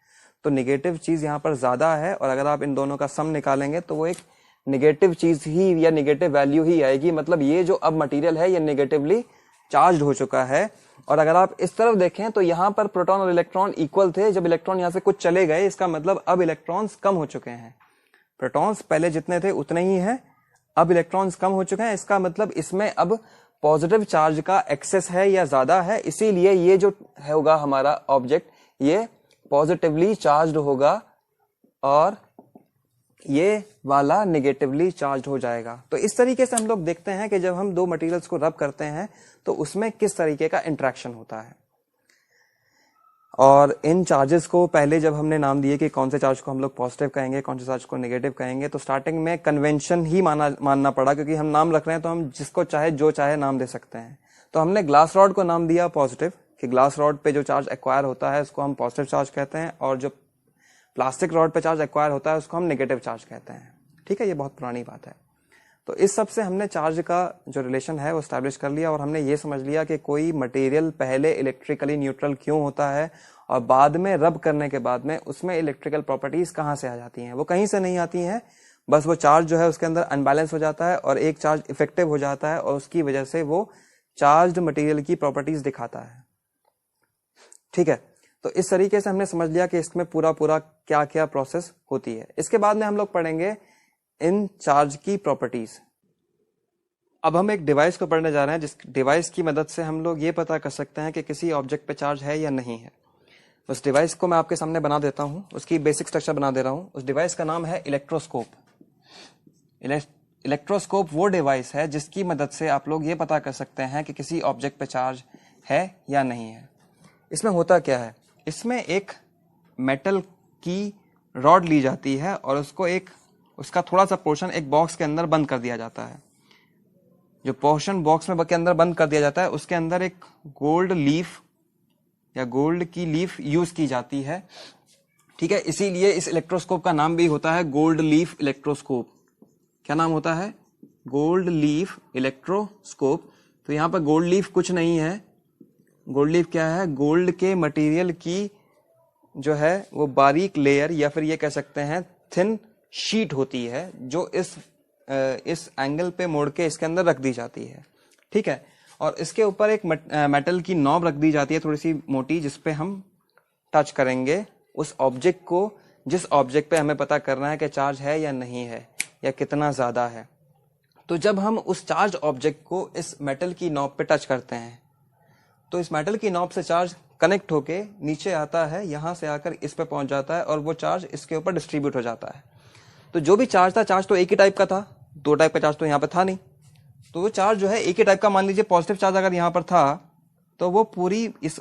तो निगेटिव चीज यहां पर ज्यादा है और अगर आप इन दोनों का सम निकालेंगे तो वो एक निगेटिव चीज ही या निगेटिव वैल्यू ही आएगी। मतलब ये जो अब मटेरियल है ये निगेटिवली चार्ज हो चुका है। और अगर आप इस तरफ देखें तो यहां पर प्रोटॉन और इलेक्ट्रॉन इक्वल थे। जब इलेक्ट्रॉन यहां से कुछ चले गए, इसका मतलब अब इलेक्ट्रॉन्स कम हो चुके हैं। प्रोटॉन्स पहले जितने थे उतने ही हैं, अब इलेक्ट्रॉन्स कम हो चुके हैं। इसका मतलब इसमें अब पॉजिटिव चार्ज का एक्सेस है या ज्यादा है, इसीलिए ये जो होगा हमारा ऑब्जेक्ट ये पॉजिटिवली चार्ज्ड होगा और ये वाला निगेटिवली चार्ज हो जाएगा। तो इस तरीके से हम लोग देखते हैं कि जब हम दो मटेरियल्स को रब करते हैं तो उसमें किस तरीके का इंटरेक्शन होता है। और इन चार्जेस को पहले जब हमने नाम दिए कि कौन से चार्ज को हम लोग पॉजिटिव कहेंगे, कौन से चार्ज को नेगेटिव कहेंगे, तो स्टार्टिंग में कन्वेंशन ही मानना पड़ा, क्योंकि हम नाम रख रहे हैं तो हम जिसको चाहे जो चाहे नाम दे सकते हैं। तो हमने ग्लास रॉड को नाम दिया पॉजिटिव, कि ग्लास रॉड पे जो चार्ज एक्वायर होता है उसको हम पॉजिटिव चार्ज कहते हैं, और जो प्लास्टिक रॉड पे चार्ज एक्वायर होता है उसको हम नेगेटिव चार्ज कहते हैं। ठीक है, ये बहुत पुरानी बात है। तो इस सब से हमने चार्ज का जो रिलेशन है वो स्टैब्लिश कर लिया और हमने ये समझ लिया कि कोई मटेरियल पहले इलेक्ट्रिकली न्यूट्रल क्यों होता है और बाद में रब करने के बाद में उसमें इलेक्ट्रिकल प्रॉपर्टीज कहाँ से आ जाती हैं। वो कहीं से नहीं आती हैं, बस वो चार्ज जो है उसके अंदर अनबैलेंस हो जाता है और एक चार्ज इफेक्टिव हो जाता है और उसकी वजह से वो चार्ज्ड मटेरियल की प्रॉपर्टीज दिखाता है। ठीक है, तो इस तरीके से हमने समझ लिया कि इसमें पूरा क्या क्या प्रोसेस होती है। इसके बाद में हम लोग पढ़ेंगे इन चार्ज की प्रॉपर्टीज। अब हम एक डिवाइस को पढ़ने जा रहे हैं जिस डिवाइस की मदद से हम लोग ये पता कर सकते हैं कि किसी ऑब्जेक्ट पे चार्ज है या नहीं है। उस डिवाइस को मैं आपके सामने बना देता हूं, उसकी बेसिक स्ट्रक्चर बना दे रहा हूं। उस डिवाइस का नाम है इलेक्ट्रोस्कोप। इलेक्ट्रोस्कोप वो डिवाइस है जिसकी मदद से आप लोग ये पता कर सकते हैं कि किसी ऑब्जेक्ट पे चार्ज है या नहीं है। इसमें होता क्या है, इसमें एक मेटल की रॉड ली जाती है और उसका थोड़ा सा पोर्शन एक बॉक्स के अंदर बंद कर दिया जाता है। जो पोर्शन बॉक्स में के अंदर बंद कर दिया जाता है उसके अंदर एक गोल्ड लीफ या गोल्ड की लीफ यूज की जाती है। ठीक है, इसीलिए इस इलेक्ट्रोस्कोप का नाम भी होता है गोल्ड लीफ इलेक्ट्रोस्कोप। क्या नाम होता है? Gold leaf electroscope. तो यहां पर गोल्ड लीफ कुछ नहीं है। गोल्ड लीफ क्या है? गोल्ड के मटेरियल की जो है वो बारीक लेयर या फिर ये कह सकते हैं थिन शीट होती है जो इस एंगल पे मोड़ के इसके अंदर रख दी जाती है। ठीक है, और इसके ऊपर एक मेटल की नॉब रख दी जाती है थोड़ी सी मोटी, जिसपे हम टच करेंगे उस ऑब्जेक्ट को, जिस ऑब्जेक्ट पे हमें पता करना है कि चार्ज है या नहीं है या कितना ज्यादा है। तो जब हम उस चार्ज ऑब्जेक्ट को इस मेटल की नॉब पे टच करते हैं तो इस मेटल की नॉब से चार्ज कनेक्ट होके नीचे आता है, यहां से आकर इस पे पहुंच जाता है और वो चार्ज इसके ऊपर डिस्ट्रीब्यूट हो जाता है। तो जो भी चार्ज था, चार्ज तो एक ही टाइप का था, दो टाइप का चार्ज तो यहाँ पे था नहीं। तो वो चार्ज जो है एक ही टाइप का, मान लीजिए पॉजिटिव चार्ज अगर यहाँ पर था तो वो पूरी इस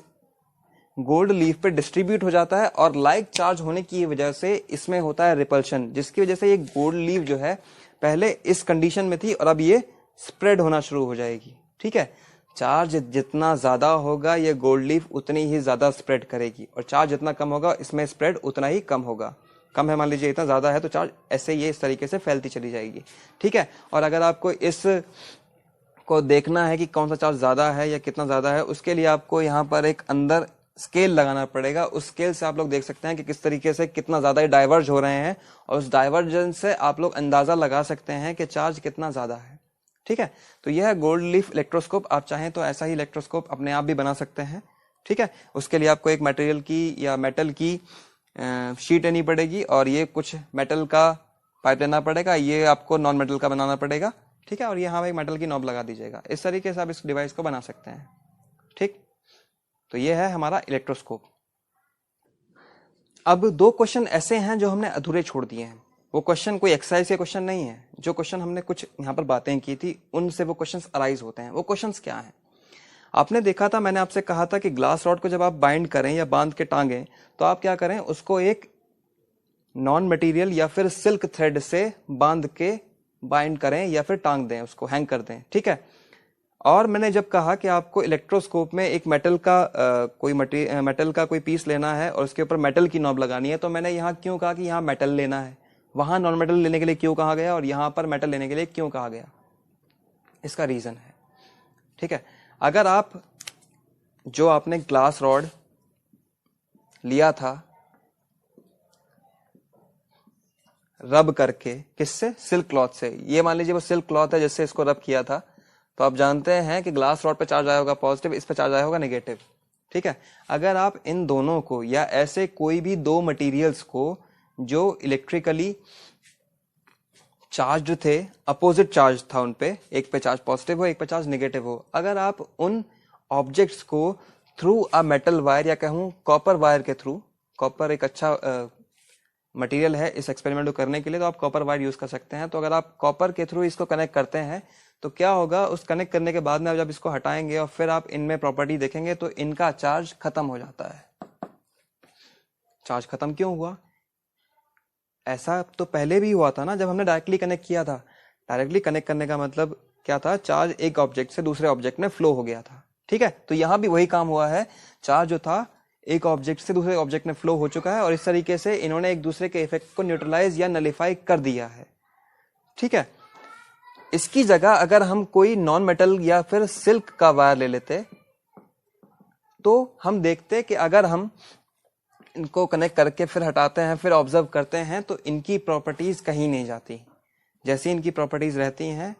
गोल्ड लीफ पे डिस्ट्रीब्यूट हो जाता है और लाइक चार्ज होने की वजह से इसमें होता है रिपल्शन, जिसकी वजह से ये गोल्ड लीफ जो है पहले इस कंडीशन में थी और अब ये स्प्रेड होना शुरू हो जाएगी। ठीक है, चार्ज जितना ज्यादा होगा ये गोल्ड लीफ उतनी ही ज्यादा स्प्रेड करेगी और चार्ज जितना कम होगा इसमें स्प्रेड उतना ही कम होगा। कम है मान लीजिए इतना, ज्यादा है तो चार्ज ऐसे ये इस तरीके से फैलती चली जाएगी। ठीक है, और अगर आपको इस को देखना है कि कौन सा चार्ज ज्यादा है या कितना ज्यादा है, उसके लिए आपको यहाँ पर एक अंदर स्केल लगाना पड़ेगा। उस स्केल से आप लोग देख सकते हैं कि किस तरीके से कितना ज्यादा डाइवर्ज हो रहे हैं और उस डाइवर्जेंस से आप लोग अंदाजा लगा सकते हैं कि चार्ज कितना ज्यादा है। ठीक है, तो यह है गोल्ड लीफ इलेक्ट्रोस्कोप। आप चाहें तो ऐसा ही इलेक्ट्रोस्कोप अपने आप भी बना सकते हैं। ठीक है, उसके लिए आपको एक मटेरियल की या मेटल की शीट लेनी पड़ेगी और ये कुछ मेटल का पाइप लेना पड़ेगा, ये आपको नॉन मेटल का बनाना पड़ेगा। ठीक है, और यहाँ एक मेटल की नॉब लगा दीजिएगा। इस तरीके से आप इस डिवाइस को बना सकते हैं। ठीक, तो ये है हमारा इलेक्ट्रोस्कोप। अब दो क्वेश्चन ऐसे हैं जो हमने अधूरे छोड़ दिए हैं। वो क्वेश्चन कोई एक्सरसाइज के क्वेश्चन नहीं है, जो क्वेश्चन हमने कुछ यहाँ पर बातें की थी उनसे वो क्वेश्चंस अराइज होते हैं। वो क्वेश्चंस क्या हैं? आपने देखा था, मैंने आपसे कहा था कि ग्लास रॉड को जब आप बाइंड करें या बांध के टांगें तो आप क्या करें, उसको एक नॉन मटेरियल या फिर सिल्क थ्रेड से बांध के बाइंड करें या फिर टांग दें, उसको हैंग कर दें। ठीक है, और मैंने जब कहा कि आपको इलेक्ट्रोस्कोप में एक मेटल का कोई पीस लेना है और उसके ऊपर मेटल की नॉब लगानी है, तो मैंने यहाँ क्यों कहा कि यहाँ मेटल लेना है, वहां नॉन मेटल लेने के लिए क्यों कहा गया और यहाँ पर मेटल लेने के लिए क्यों कहा गया, इसका रीजन है। ठीक है, अगर आप जो आपने ग्लास रॉड लिया था रब करके, किससे, सिल्क क्लॉथ से, ये मान लीजिए वो सिल्क क्लॉथ है जिससे इसको रब किया था, तो आप जानते हैं कि ग्लास रॉड पे चार्ज आया होगा पॉजिटिव, इस पे चार्ज आया होगा नेगेटिव। ठीक है, अगर आप इन दोनों को या ऐसे कोई भी दो मटेरियल्स को जो इलेक्ट्रिकली चार्ज थे, अपोजिट चार्ज था उन पे, एक पे चार्ज पॉजिटिव हो एक पे चार्ज नेगेटिव हो, अगर आप उन ऑब्जेक्ट्स को थ्रू अ मेटल वायर या कहूं कॉपर वायर के थ्रू, कॉपर एक अच्छा मटेरियल है इस एक्सपेरिमेंट को करने के लिए, तो आप कॉपर वायर यूज कर सकते हैं। तो अगर आप कॉपर के थ्रू इसको कनेक्ट करते हैं तो क्या होगा, उस कनेक्ट करने के बाद में आप जब इसको हटाएंगे और फिर आप इनमें प्रॉपर्टी देखेंगे तो इनका चार्ज खत्म हो जाता है। चार्ज खत्म क्यों हुआ, ऐसा तो पहले भी हुआ था ना जब हमने डायरेक्टली कनेक्ट किया था। डायरेक्टली कनेक्ट करने का मतलब क्या था, चार्ज एक ऑब्जेक्ट से दूसरे ऑब्जेक्ट में फ्लो हो गया था। ठीक है, तो यहां भी वही काम हुआ है, चार्ज जो था एक ऑब्जेक्ट से दूसरे ऑब्जेक्ट में फ्लो हो चुका है और इस तरीके से इन्होंने एक दूसरे के इफेक्ट को न्यूट्रलाइज या नलिफाई कर दिया है। ठीक है, इसकी जगह अगर हम कोई नॉन मेटल या फिर सिल्क का वायर ले लेते तो हम देखते कि अगर हम इनको कनेक्ट करके फिर हटाते हैं, फिर ऑब्जर्व करते हैं, तो इनकी प्रॉपर्टीज कहीं नहीं जाती। जैसी इनकी प्रॉपर्टीज रहती हैं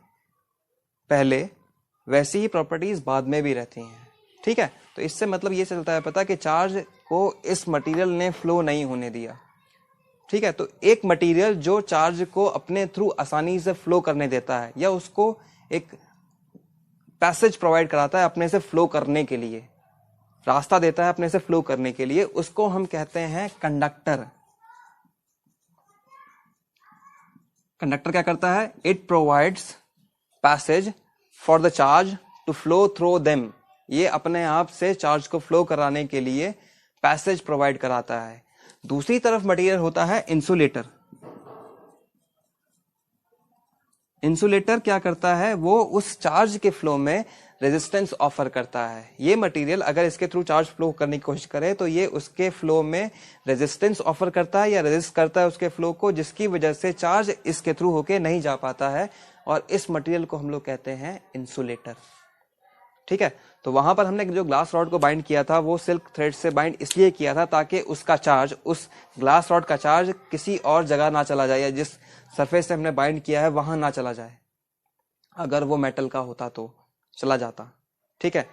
पहले, वैसी ही प्रॉपर्टीज बाद में भी रहती हैं। ठीक है, तो इससे मतलब ये चलता है पता कि चार्ज को इस मटेरियल ने फ्लो नहीं होने दिया। ठीक है, तो एक मटेरियल जो चार्ज को अपने थ्रू आसानी से फ्लो करने देता है या उसको एक पैसेज प्रोवाइड कराता है अपने से फ्लो करने के लिए, रास्ता देता है अपने से फ्लो करने के लिए, उसको हम कहते हैं कंडक्टर। कंडक्टर क्या करता है, it provides passage for the charge to flow through them, ये अपने आप से चार्ज को फ्लो कराने के लिए पैसेज प्रोवाइड कराता है। दूसरी तरफ मटेरियल होता है इंसुलेटर। इंसुलेटर क्या करता है, वो उस चार्ज के फ्लो में रेजिस्टेंस ऑफर करता है। ये मटेरियल अगर इसके थ्रू चार्ज फ्लो करने की कोशिश करे तो ये उसके फ्लो में रेजिस्टेंस ऑफर करता है या रेजिस्ट करता है उसके फ्लो को, जिसकी वजह से चार्ज इसके थ्रू होके नहीं जा पाता है, और इस मटेरियल को हम लोग कहते हैं इंसुलेटर। ठीक है, तो वहां पर हमने जो ग्लास रॉड को बाइंड किया था वो सिल्क थ्रेड से बाइंड इसलिए किया था ताकि उसका चार्ज, उस ग्लास रॉड का चार्ज किसी और जगह ना चला जाए या जिस सरफेस से हमने बाइंड किया है वहां ना चला जाए। अगर वो मेटल का होता तो चला जाता। ठीक है,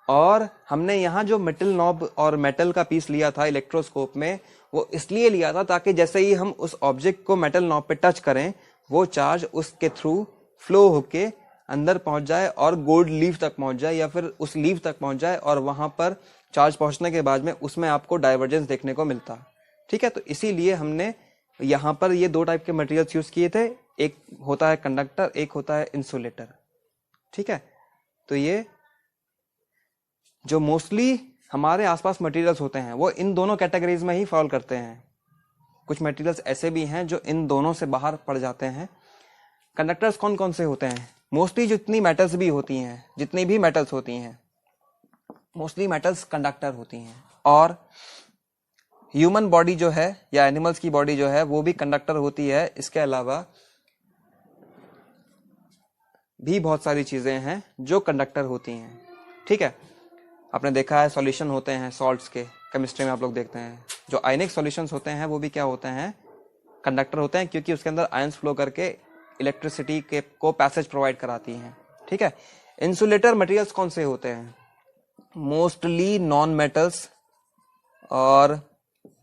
और हमने यहाँ जो मेटल नॉब और मेटल का पीस लिया था इलेक्ट्रोस्कोप में, वो इसलिए लिया था ताकि जैसे ही हम उस ऑब्जेक्ट को मेटल नॉब पे टच करें वो चार्ज उसके थ्रू फ्लो होके अंदर पहुंच जाए और गोल्ड लीफ तक पहुंच जाए या फिर उस लीफ तक पहुंच जाए, और वहां पर चार्ज पहुंचने के बाद में उसमें आपको डाइवर्जेंस देखने को मिलता। ठीक है, तो इसीलिए हमने यहाँ पर ये दो टाइप के मटेरियल्स यूज किए थे, एक होता है कंडक्टर, एक होता है इंसुलेटर। ठीक है, तो ये जो मोस्टली हमारे आसपास मटेरियल्स होते हैं वो इन दोनों कैटेगरीज में ही फॉल करते हैं। कुछ मटेरियल्स ऐसे भी हैं जो इन दोनों से बाहर पड़ जाते हैं। कंडक्टर्स कौन कौन से होते हैं, मोस्टली जितनी मेटल्स भी होती हैं, जितनी भी मेटल्स होती हैं मोस्टली मेटल्स कंडक्टर होती हैं, और ह्यूमन बॉडी जो है या एनिमल्स की बॉडी जो है वो भी कंडक्टर होती है। इसके अलावा भी बहुत सारी चीजें हैं जो कंडक्टर होती हैं। ठीक है, आपने देखा है सॉल्यूशन होते हैं सॉल्ट्स के, केमिस्ट्री में आप लोग देखते हैं जो आयनिक सॉल्यूशंस होते हैं वो भी क्या होते हैं, कंडक्टर होते हैं, क्योंकि उसके अंदर आयंस फ्लो करके इलेक्ट्रिसिटी के को पैसेज प्रोवाइड कराती हैं। ठीक है, इंसुलेटर मटेरियल्स कौन से होते हैं, मोस्टली नॉन मेटल्स और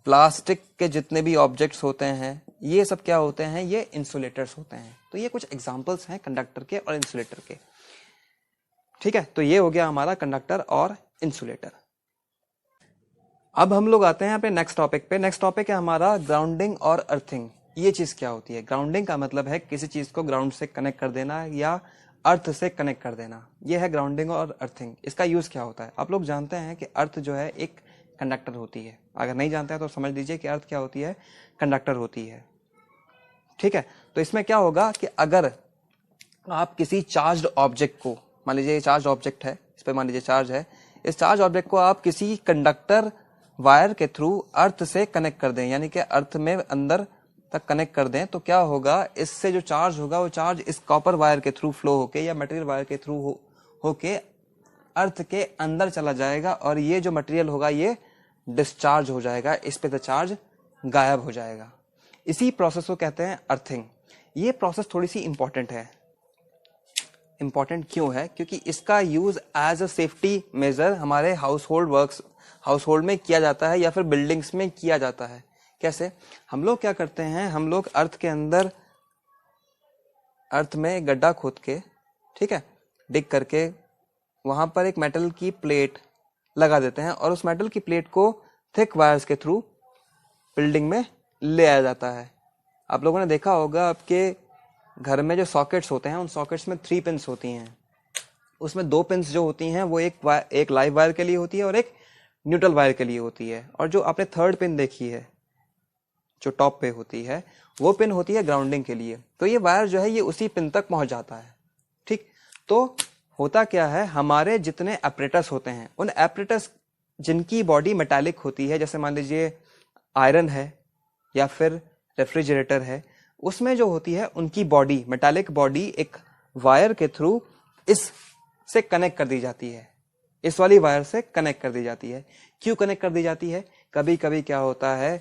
प्लास्टिक के जितने भी ऑब्जेक्ट्स होते हैं ये सब क्या होते हैं, ये इंसुलेटर्स होते हैं। तो ये कुछ एग्जांपल्स हैं कंडक्टर के और इंसुलेटर के। ठीक है, तो ये हो गया हमारा कंडक्टर और इंसुलेटर। अब हम लोग आते हैं अपने नेक्स्ट टॉपिक पे। नेक्स्ट टॉपिक है हमारा ग्राउंडिंग और अर्थिंग। ये चीज क्या होती है, ग्राउंडिंग का मतलब है किसी चीज को ग्राउंड से कनेक्ट कर देना या अर्थ से कनेक्ट कर देना, ये है ग्राउंडिंग और अर्थिंग। इसका यूज क्या होता है, आप लोग जानते हैं कि अर्थ जो है एक कंडक्टर होती है, अगर नहीं जानते हैं तो समझ लीजिए कि अर्थ क्या होती है, कंडक्टर होती है। ठीक है, तो इसमें क्या होगा कि अगर आप किसी चार्ज्ड ऑब्जेक्ट को, मान लीजिए ये चार्ज ऑब्जेक्ट है, इस पे मान लीजिए चार्ज है, इस चार्ज ऑब्जेक्ट को आप किसी कंडक्टर वायर के थ्रू अर्थ से कनेक्ट कर दें, यानी कि अर्थ में अंदर तक कनेक्ट कर दें, तो क्या होगा, इससे जो चार्ज होगा वो चार्ज इस कॉपर वायर के थ्रू फ्लो होके या मटेरियल वायर के थ्रू होके अर्थ के अंदर चला जाएगा और ये जो मटेरियल होगा ये डिस्चार्ज हो जाएगा, इस पे द चार्ज गायब हो जाएगा। इसी प्रोसेस को कहते हैं अर्थिंग। ये प्रोसेस थोड़ी सी इंपॉर्टेंट है। इंपॉर्टेंट क्यों है? क्योंकि इसका use as a safety measure हमारे हाउसहोल्ड में किया जाता है या फिर बिल्डिंग्स में किया जाता है। कैसे? हम लोग क्या करते हैं, हम लोग अर्थ के अंदर, अर्थ में गड्ढा खोद के, ठीक है, डिग करके वहां पर एक मेटल की प्लेट लगा देते हैं और उस मेटल की प्लेट को थिक वायर्स के थ्रू बिल्डिंग में ले आया जाता है। आप लोगों ने देखा होगा आपके घर में जो सॉकेट्स होते हैं, उन सॉकेट्स में 3 पिन्स होती हैं। उसमें 2 पिन्स जो होती हैं वो एक लाइव वायर के लिए होती है और एक न्यूट्रल वायर के लिए होती है, और जो आपने 3rd पिन देखी है जो टॉप पे होती है, वो पिन होती है ग्राउंडिंग के लिए। तो ये वायर जो है ये उसी पिन तक पहुंच जाता है। ठीक, तो होता क्या है, हमारे जितने एपरेटस होते हैं, उन एपरेटस जिनकी बॉडी मेटालिक होती है, जैसे मान लीजिए आयरन है या फिर रेफ्रिजरेटर है, उसमें जो होती है उनकी बॉडी, मेटालिक बॉडी, एक वायर के थ्रू इस से कनेक्ट कर दी जाती है, इस वाली वायर से कनेक्ट कर दी जाती है। क्यों कनेक्ट कर दी जाती है? कभी कभी क्या होता है,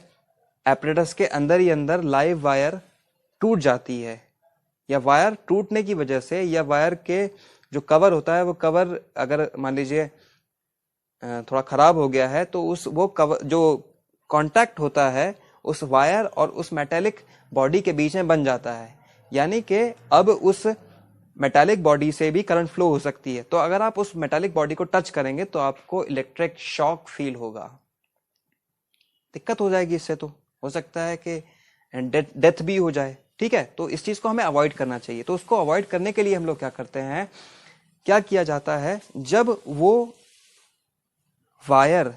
एपरेटस के अंदर ही अंदर लाइव वायर टूट जाती है, या वायर टूटने की वजह से, या वायर के जो कवर होता है वो कवर अगर मान लीजिए थोड़ा खराब हो गया है, तो वो कवर जो कांटेक्ट होता है उस वायर और उस मेटालिक बॉडी के बीच में बन जाता है, यानी कि अब उस मेटालिक बॉडी से भी करंट फ्लो हो सकती है। तो अगर आप उस मेटालिक बॉडी को टच करेंगे तो आपको इलेक्ट्रिक शॉक फील होगा, दिक्कत हो जाएगी। इससे तो हो सकता है कि डेथ भी हो जाए। ठीक है, तो इस चीज को हमें अवॉइड करना चाहिए। तो उसको अवॉइड करने के लिए हम लोग क्या करते हैं, क्या किया जाता है, जब वो वायर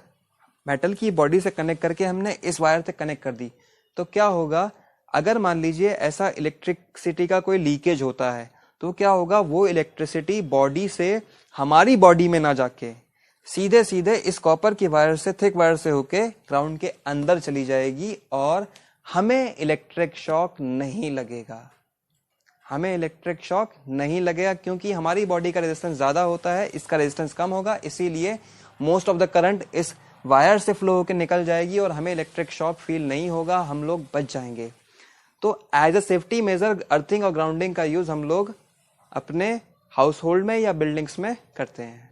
मेटल की बॉडी से कनेक्ट करके हमने इस वायर से कनेक्ट कर दी, तो क्या होगा, अगर मान लीजिए ऐसा इलेक्ट्रिसिटी का कोई लीकेज होता है, तो क्या होगा, वो इलेक्ट्रिसिटी बॉडी से हमारी बॉडी में ना जाके सीधे सीधे इस कॉपर की वायर से, थिक वायर से होके ग्राउंड के अंदर चली जाएगी और हमें इलेक्ट्रिक शॉक नहीं लगेगा। हमें इलेक्ट्रिक शॉक नहीं लगेगा क्योंकि हमारी बॉडी का रेजिस्टेंस ज्यादा होता है, इसका रेजिस्टेंस कम होगा, इसीलिए मोस्ट ऑफ द करंट इस वायर से फ्लो होकर निकल जाएगी और हमें इलेक्ट्रिक शॉक फील नहीं होगा, हम लोग बच जाएंगे। तो as a safety measure earthing और ग्राउंडिंग का यूज हम लोग अपने हाउस होल्ड में या बिल्डिंग्स में करते हैं।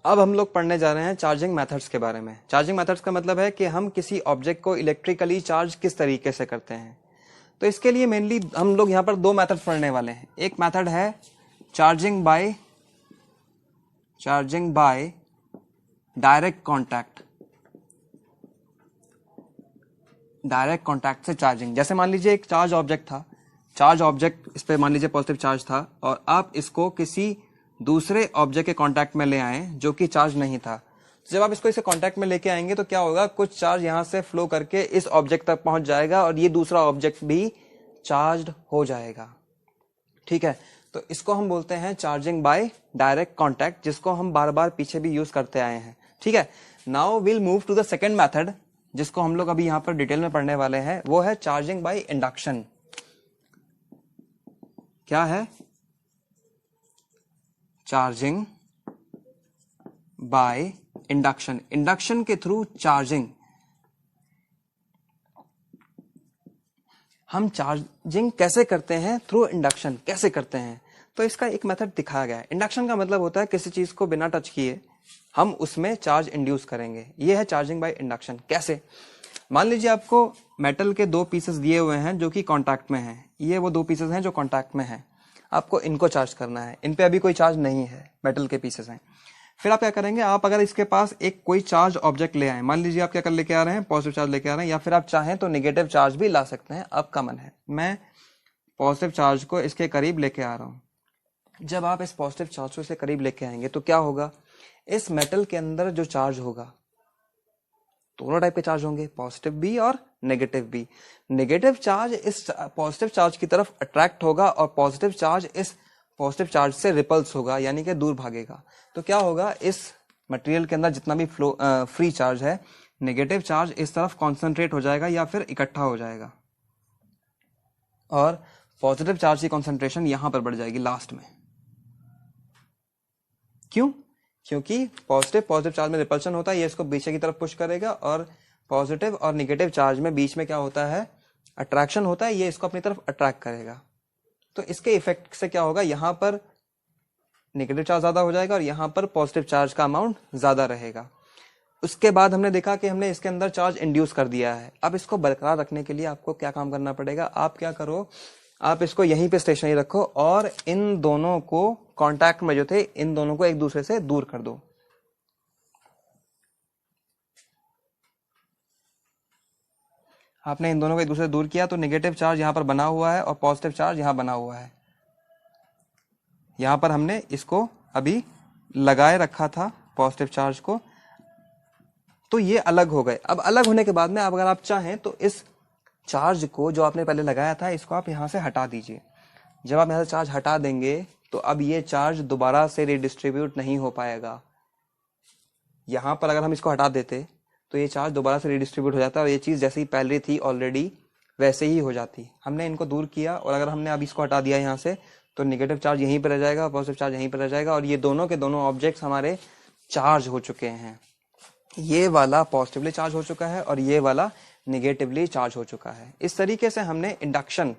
अब हम लोग पढ़ने जा रहे हैं चार्जिंग मेथड्स के बारे में। चार्जिंग मेथड्स का मतलब है कि हम किसी ऑब्जेक्ट को इलेक्ट्रिकली चार्ज किस तरीके से करते हैं। तो इसके लिए मेनली हम लोग यहाँ पर 2 मेथड पढ़ने वाले हैं। एक मेथड है charging by direct contact. Direct contact से चार्जिंग, जैसे मान लीजिए एक चार्ज ऑब्जेक्ट था, चार्ज ऑब्जेक्ट, इस पे मान लीजिए पॉजिटिव चार्ज था, और आप इसको किसी दूसरे ऑब्जेक्ट के कांटेक्ट में ले आए जो कि चार्ज नहीं था। जब आप इसको इसे कांटेक्ट में लेके आएंगे तो क्या होगा, कुछ चार्ज यहां से फ्लो करके इस ऑब्जेक्ट तक पहुंच जाएगा और ये दूसरा ऑब्जेक्ट भी चार्ज्ड हो जाएगा। ठीक है, तो इसको हम बोलते हैं चार्जिंग बाय डायरेक्ट कांटेक्ट, जिसको हम बार बार पीछे भी यूज करते आए हैं। ठीक है, now will move to the second method, जिसको हम लोग अभी यहां पर डिटेल में पढ़ने वाले हैं। वो है चार्जिंग बाय इंडक्शन। क्या है? चार्जिंग बाय इंडक्शन, इंडक्शन के थ्रू चार्जिंग। हम चार्जिंग कैसे करते हैं? थ्रू इंडक्शन कैसे करते हैं? तो इसका एक मेथड दिखाया गया है। इंडक्शन का मतलब होता है किसी चीज को बिना टच किए हम उसमें चार्ज इंड्यूस करेंगे। ये है चार्जिंग बाय इंडक्शन। कैसे? मान लीजिए आपको मेटल के 2 पीसेस दिए हुए हैं जो कि कांटेक्ट में हैं। ये वो 2 पीसेस हैं जो कांटेक्ट में हैं। आपको इनको चार्ज करना है, इन पे अभी कोई चार्ज नहीं है, मेटल के पीसेस हैं। फिर आप क्या करेंगे, आप अगर इसके पास एक कोई चार्ज ऑब्जेक्ट ले आए, मान लीजिए आप क्या कर लेके आ रहे हैं, पॉजिटिव चार्ज लेके आ रहे हैं, या फिर आप चाहें तो नेगेटिव चार्ज भी ला सकते हैं, आपका मन है। मैं पॉजिटिव चार्ज को इसके करीब लेके आ रहा हूं। जब आप इस पॉजिटिव चार्ज को इसके करीब लेके आएंगे तो क्या होगा, इस मेटल के अंदर जो चार्ज होगा, दोनों टाइप के चार्ज होंगे, पॉजिटिव भी और नेगेटिव भी। नेगेटिव चार्ज इस पॉजिटिव चार्ज की तरफ अट्रैक्ट होगा और पॉजिटिव चार्ज इस पॉजिटिव चार्ज से रिपल्स होगा, यानी कि दूर भागेगा। तो क्या होगा, इस मटेरियल के अंदर जितना भी फ्री चार्ज है, नेगेटिव चार्ज इस तरफ कॉन्सेंट्रेट हो जाएगा या फिर इकट्ठा हो जाएगा, और पॉजिटिव चार्ज की कॉन्सेंट्रेशन यहां पर बढ़ जाएगी लास्ट में। क्यों? क्योंकि पॉजिटिव चार्ज में रिपल्शन होता है, ये इसको पीछे की तरफ पुश करेगा, और पॉजिटिव और नेगेटिव चार्ज में बीच में क्या होता है, अट्रैक्शन होता है, ये इसको अपनी तरफ अट्रैक्ट करेगा। तो इसके इफेक्ट से क्या होगा, यहां पर नेगेटिव चार्ज ज्यादा हो जाएगा और यहां पर पॉजिटिव चार्ज का अमाउंट ज्यादा रहेगा। उसके बाद हमने देखा कि हमने इसके अंदर चार्ज इंड्यूस कर दिया है। अब इसको बरकरार रखने के लिए आपको क्या काम करना पड़ेगा, आप क्या करो, आप इसको यहीं पे स्टेशनरी रखो और इन दोनों को कांटेक्ट में जो थे, इन दोनों को एक दूसरे से दूर कर दो। आपने इन दोनों को एक दूसरे से दूर किया तो नेगेटिव चार्ज यहां पर बना हुआ है और पॉजिटिव चार्ज यहां बना हुआ है। यहां पर हमने इसको अभी लगाए रखा था पॉजिटिव चार्ज को, तो ये अलग हो गए। अब अलग होने के बाद में अगर आप चाहें तो इस चार्ज को जो आपने पहले लगाया था, इसको आप यहां से हटा दीजिए। जब आप यहां से चार्ज हटा देंगे तो अब ये चार्ज दोबारा से रिडिस्ट्रीब्यूट नहीं हो पाएगा। यहां पर अगर हम इसको हटा देते तो ये चार्ज दोबारा से रिडिस्ट्रीब्यूट हो जाता है और ये चीज जैसे ही पहले थी ऑलरेडी वैसे ही हो जाती। हमने इनको दूर किया और अगर हमने अब इसको हटा दिया यहाँ से तो नेगेटिव चार्ज यहीं पर रह जाएगा, पॉजिटिव चार्ज यहीं पर रह जाएगा, और ये दोनों के दोनों ऑब्जेक्ट्स हमारे चार्ज हो चुके हैं। ये वाला पॉजिटिवली चार्ज हो चुका है और ये वाला नेगेटिवली चार्ज हो चुका है। इस तरीके से हमने इंडक्शन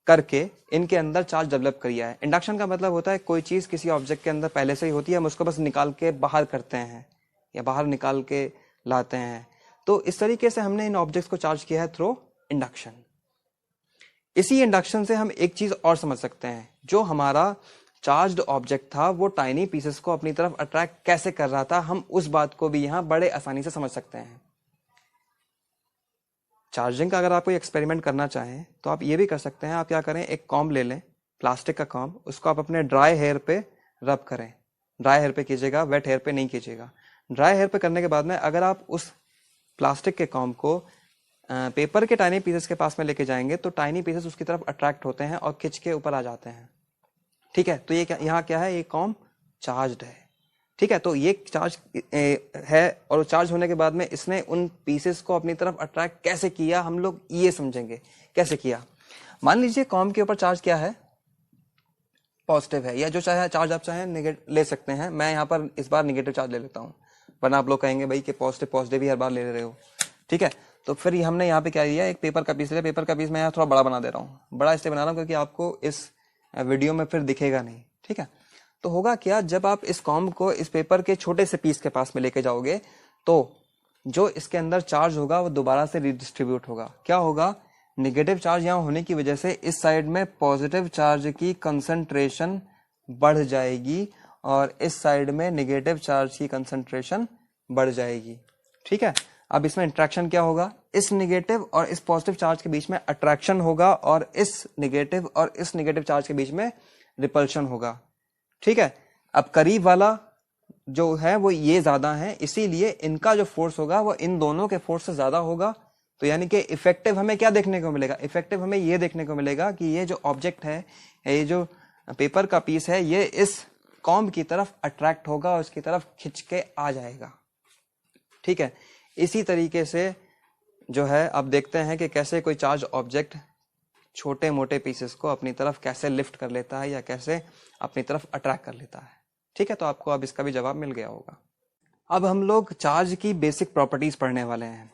करके इनके अंदर चार्ज डेवलप किया है। इंडक्शन का मतलब होता है कोई चीज किसी ऑब्जेक्ट के अंदर पहले से ही होती है, हम उसको बस निकाल के बाहर करते हैं या बाहर निकाल के लाते हैं। तो इस तरीके से हमने इन ऑब्जेक्ट्स को चार्ज किया है थ्रू इंडक्शन। इसी इंडक्शन से हम एक चीज और समझ सकते हैं, जो हमारा चार्ज्ड ऑब्जेक्ट था वो टाइनी पीसेस को अपनी तरफ अट्रैक्ट कैसे कर रहा था, हम उस बात को भी यहां बड़े आसानी से समझ सकते हैं। चार्जिंग का अगर आप कोई एक्सपेरिमेंट करना चाहें तो आप ये भी कर सकते हैं। आप क्या करें, एक कॉम्ब ले लें, प्लास्टिक का कॉम्ब, उसको आप अपने ड्राई हेयर पे रब करें। ड्राई हेयर पे कीजिएगा, वेट हेयर पे नहीं कीजिएगा। ड्राई हेयर पे करने के बाद में अगर आप उस प्लास्टिक के कॉम्ब को पेपर के टाइनी पीसेस के पास में लेके जाएंगे तो टाइनी पीसेस उसकी तरफ अट्रैक्ट होते हैं और खिंच के ऊपर आ जाते हैं। ठीक है, तो ये यहाँ क्या है, ये कॉम्ब चार्ज्ड है। ठीक है, तो ये चार्ज है और चार्ज होने के बाद में इसने उन पीसेस को अपनी तरफ अट्रैक्ट कैसे किया, हम लोग ये समझेंगे कैसे किया। मान लीजिए कॉम्ब के ऊपर चार्ज क्या है, पॉजिटिव है, या जो चाहे चार्ज आप चाहें नेगेटिव ले सकते हैं। मैं यहाँ पर इस बार नेगेटिव चार्ज ले लेता हूँ, वरना आप लोग कहेंगे भाई कि पॉजिटिव ही हर बार ले रहे हो। ठीक है, तो फिर हमने यहाँ पे क्या दिया, एक पेपर का पीस लिया। पेपर का पीस मैं यहाँ थोड़ा बड़ा बना दे रहा हूँ। बड़ा इसलिए बना रहा हूँ क्योंकि आपको इस वीडियो में फिर दिखेगा नहीं। ठीक है, तो होगा क्या, जब आप इस कॉम्ब को इस पेपर के छोटे से पीस के पास में लेके जाओगे तो जो इसके अंदर चार्ज होगा वो दोबारा से रिडिस्ट्रीब्यूट होगा। क्या होगा, नेगेटिव चार्ज यहाँ होने की वजह से इस साइड में पॉजिटिव चार्ज की कंसंट्रेशन बढ़ जाएगी और इस साइड में नेगेटिव चार्ज की कंसंट्रेशन बढ़ जाएगी। ठीक है, अब इसमें इंट्रैक्शन क्या होगा, इस नेगेटिव और इस पॉजिटिव चार्ज के बीच में अट्रैक्शन होगा और इस नेगेटिव और इस नेगेटिव चार्ज के बीच में रिपल्शन होगा। ठीक है, अब करीब वाला जो है वो ये ज्यादा है, इसीलिए इनका जो फोर्स होगा वो इन दोनों के फोर्स से ज्यादा होगा। तो यानी कि इफेक्टिव हमें क्या देखने को मिलेगा, इफेक्टिव हमें ये देखने को मिलेगा कि ये जो ऑब्जेक्ट है, ये जो पेपर का पीस है, ये इस कॉम्ब की तरफ अट्रैक्ट होगा और इसकी तरफ खिंच के आ जाएगा। ठीक है, इसी तरीके से जो है आप देखते हैं कि कैसे कोई चार्ज ऑब्जेक्ट छोटे मोटे पीसेस को अपनी तरफ कैसे लिफ्ट कर लेता है या कैसे अपनी तरफ अट्रैक्ट कर लेता है। ठीक है, तो आपको अब इसका भी जवाब मिल गया होगा। अब हम लोग चार्ज की बेसिक प्रॉपर्टीज पढ़ने वाले हैं।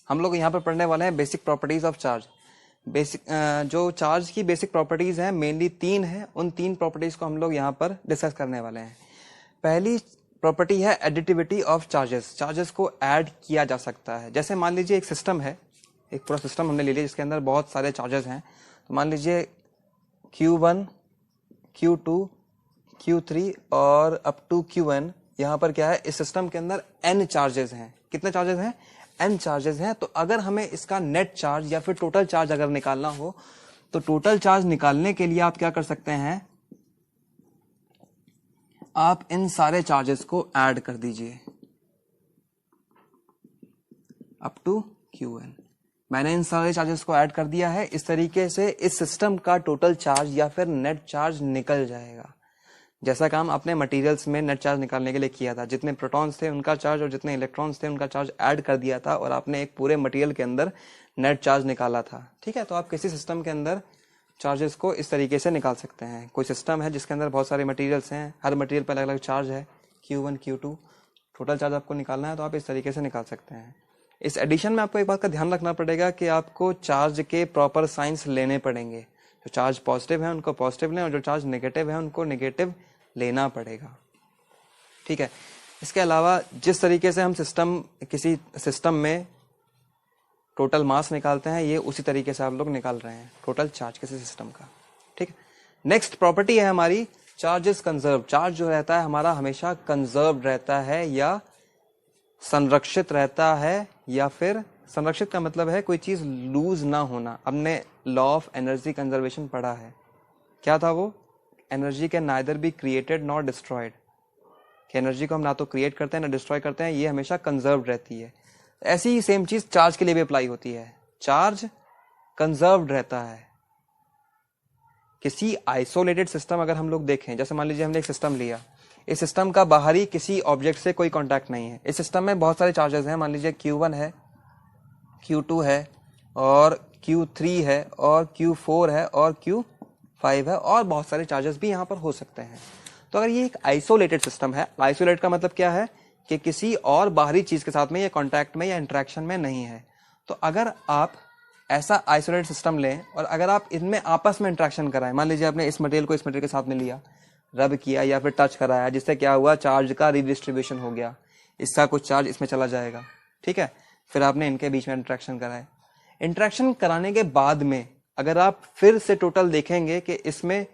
हम लोग यहाँ पर पढ़ने वाले हैं basic properties of charge. Basic जो चार्ज की बेसिक प्रॉपर्टीज हैं मेनली 3 है, उन 3 प्रॉपर्टीज को हम लोग यहाँ पर डिस्कस करने वाले हैं। पहली प्रॉपर्टी है एडिटिविटी ऑफ चार्जेस। चार्जेस को ऐड किया जा सकता है। जैसे मान लीजिए एक सिस्टम है, एक पूरा सिस्टम हमने ले लिया जिसके अंदर बहुत सारे चार्जेस हैं। तो मान लीजिए Q1, Q2, Q3 और अप टू Qn। यहाँ पर क्या है, इस सिस्टम के अंदर n चार्जेस हैं। कितने चार्जेस हैं, n चार्जेस हैं। तो अगर हमें इसका नेट चार्ज या फिर टोटल चार्ज अगर निकालना हो तो टोटल चार्ज निकालने के लिए आप क्या कर सकते हैं, आप इन सारे चार्जेस को ऐड कर दीजिए अप टू Qn। मैंने इन सारे चार्जेस को ऐड कर दिया है। इस तरीके से इस सिस्टम का टोटल चार्ज या फिर नेट चार्ज निकल जाएगा। जैसा काम आपने मटेरियल्स में नेट चार्ज निकालने के लिए किया था, जितने प्रोटॉन्स थे उनका चार्ज और जितने इलेक्ट्रॉन्स थे उनका चार्ज ऐड कर दिया था और आपने एक पूरे मटेरियल के अंदर नेट चार्ज निकाला था। ठीक है, तो आप किसी सिस्टम के अंदर चार्जेस को इस तरीके से निकाल सकते हैं। कोई सिस्टम है जिसके अंदर बहुत सारे मटेरियल्स हैं, हर मटेरियल पर अलग अलग चार्ज है, Q1 Q2, टोटल चार्ज आपको निकालना है तो आप इस तरीके से निकाल सकते हैं। इस एडिशन में आपको एक बात का ध्यान रखना पड़ेगा कि आपको चार्ज के प्रॉपर साइंस लेने पड़ेंगे। जो चार्ज पॉजिटिव है उनको पॉजिटिव लें और जो चार्ज नेगेटिव है उनको नेगेटिव लेना पड़ेगा। ठीक है, इसके अलावा जिस तरीके से हम किसी सिस्टम में टोटल मास निकालते हैं, ये उसी तरीके से आप लोग निकाल रहे हैं टोटल चार्ज किसी सिस्टम का। ठीक है, नेक्स्ट प्रॉपर्टी है हमारी चार्ज इज कंजर्व। चार्ज जो रहता है हमारा हमेशा कंजर्व रहता है या संरक्षित रहता है, या फिर संरक्षित का मतलब है कोई चीज लूज ना होना। हमने लॉ ऑफ एनर्जी कंजर्वेशन पढ़ा है। क्या था वो? Energy can neither be created nor destroyed, कि एनर्जी को हम ना तो क्रिएट करते हैं ना डिस्ट्रॉय करते हैं, ये हमेशा कंजर्व रहती है। ऐसी ही सेम चीज चार्ज के लिए भी अप्लाई होती है। चार्ज कंजर्व्ड रहता है। किसी आइसोलेटेड सिस्टम अगर हम लोग देखें, जैसे मान लीजिए हमने एक सिस्टम लिया, इस सिस्टम का बाहरी किसी ऑब्जेक्ट से कोई कांटेक्ट नहीं है। इस सिस्टम में बहुत सारे चार्जेस हैं, मान लीजिए Q1 है, Q2 है और Q3 है और Q4 है और Q5 है और बहुत सारे चार्जेस भी यहाँ पर हो सकते हैं। तो अगर ये एक आइसोलेटेड सिस्टम है, आइसोलेट का मतलब क्या है कि किसी और बाहरी चीज के साथ में या कांटेक्ट में या इंटरेक्शन में नहीं है। तो अगर आप ऐसा आइसोलेटेड सिस्टम लें और अगर आप इनमें आपस में इंटरेक्शन कराएं, मान लीजिए आपने इस मटेरियल को इस मटेरियल के साथ में लिया, रब किया या फिर टच कराया, जिससे क्या हुआ, चार्ज का रिडिस्ट्रीब्यूशन हो गया, इसका कुछ चार्ज इसमें चला जाएगा। ठीक है, फिर आपने इनके बीच में इंटरेक्शन कराए। इंटरेक्शन कराने के बाद में अगर आप फिर से टोटल देखेंगे कि इसमें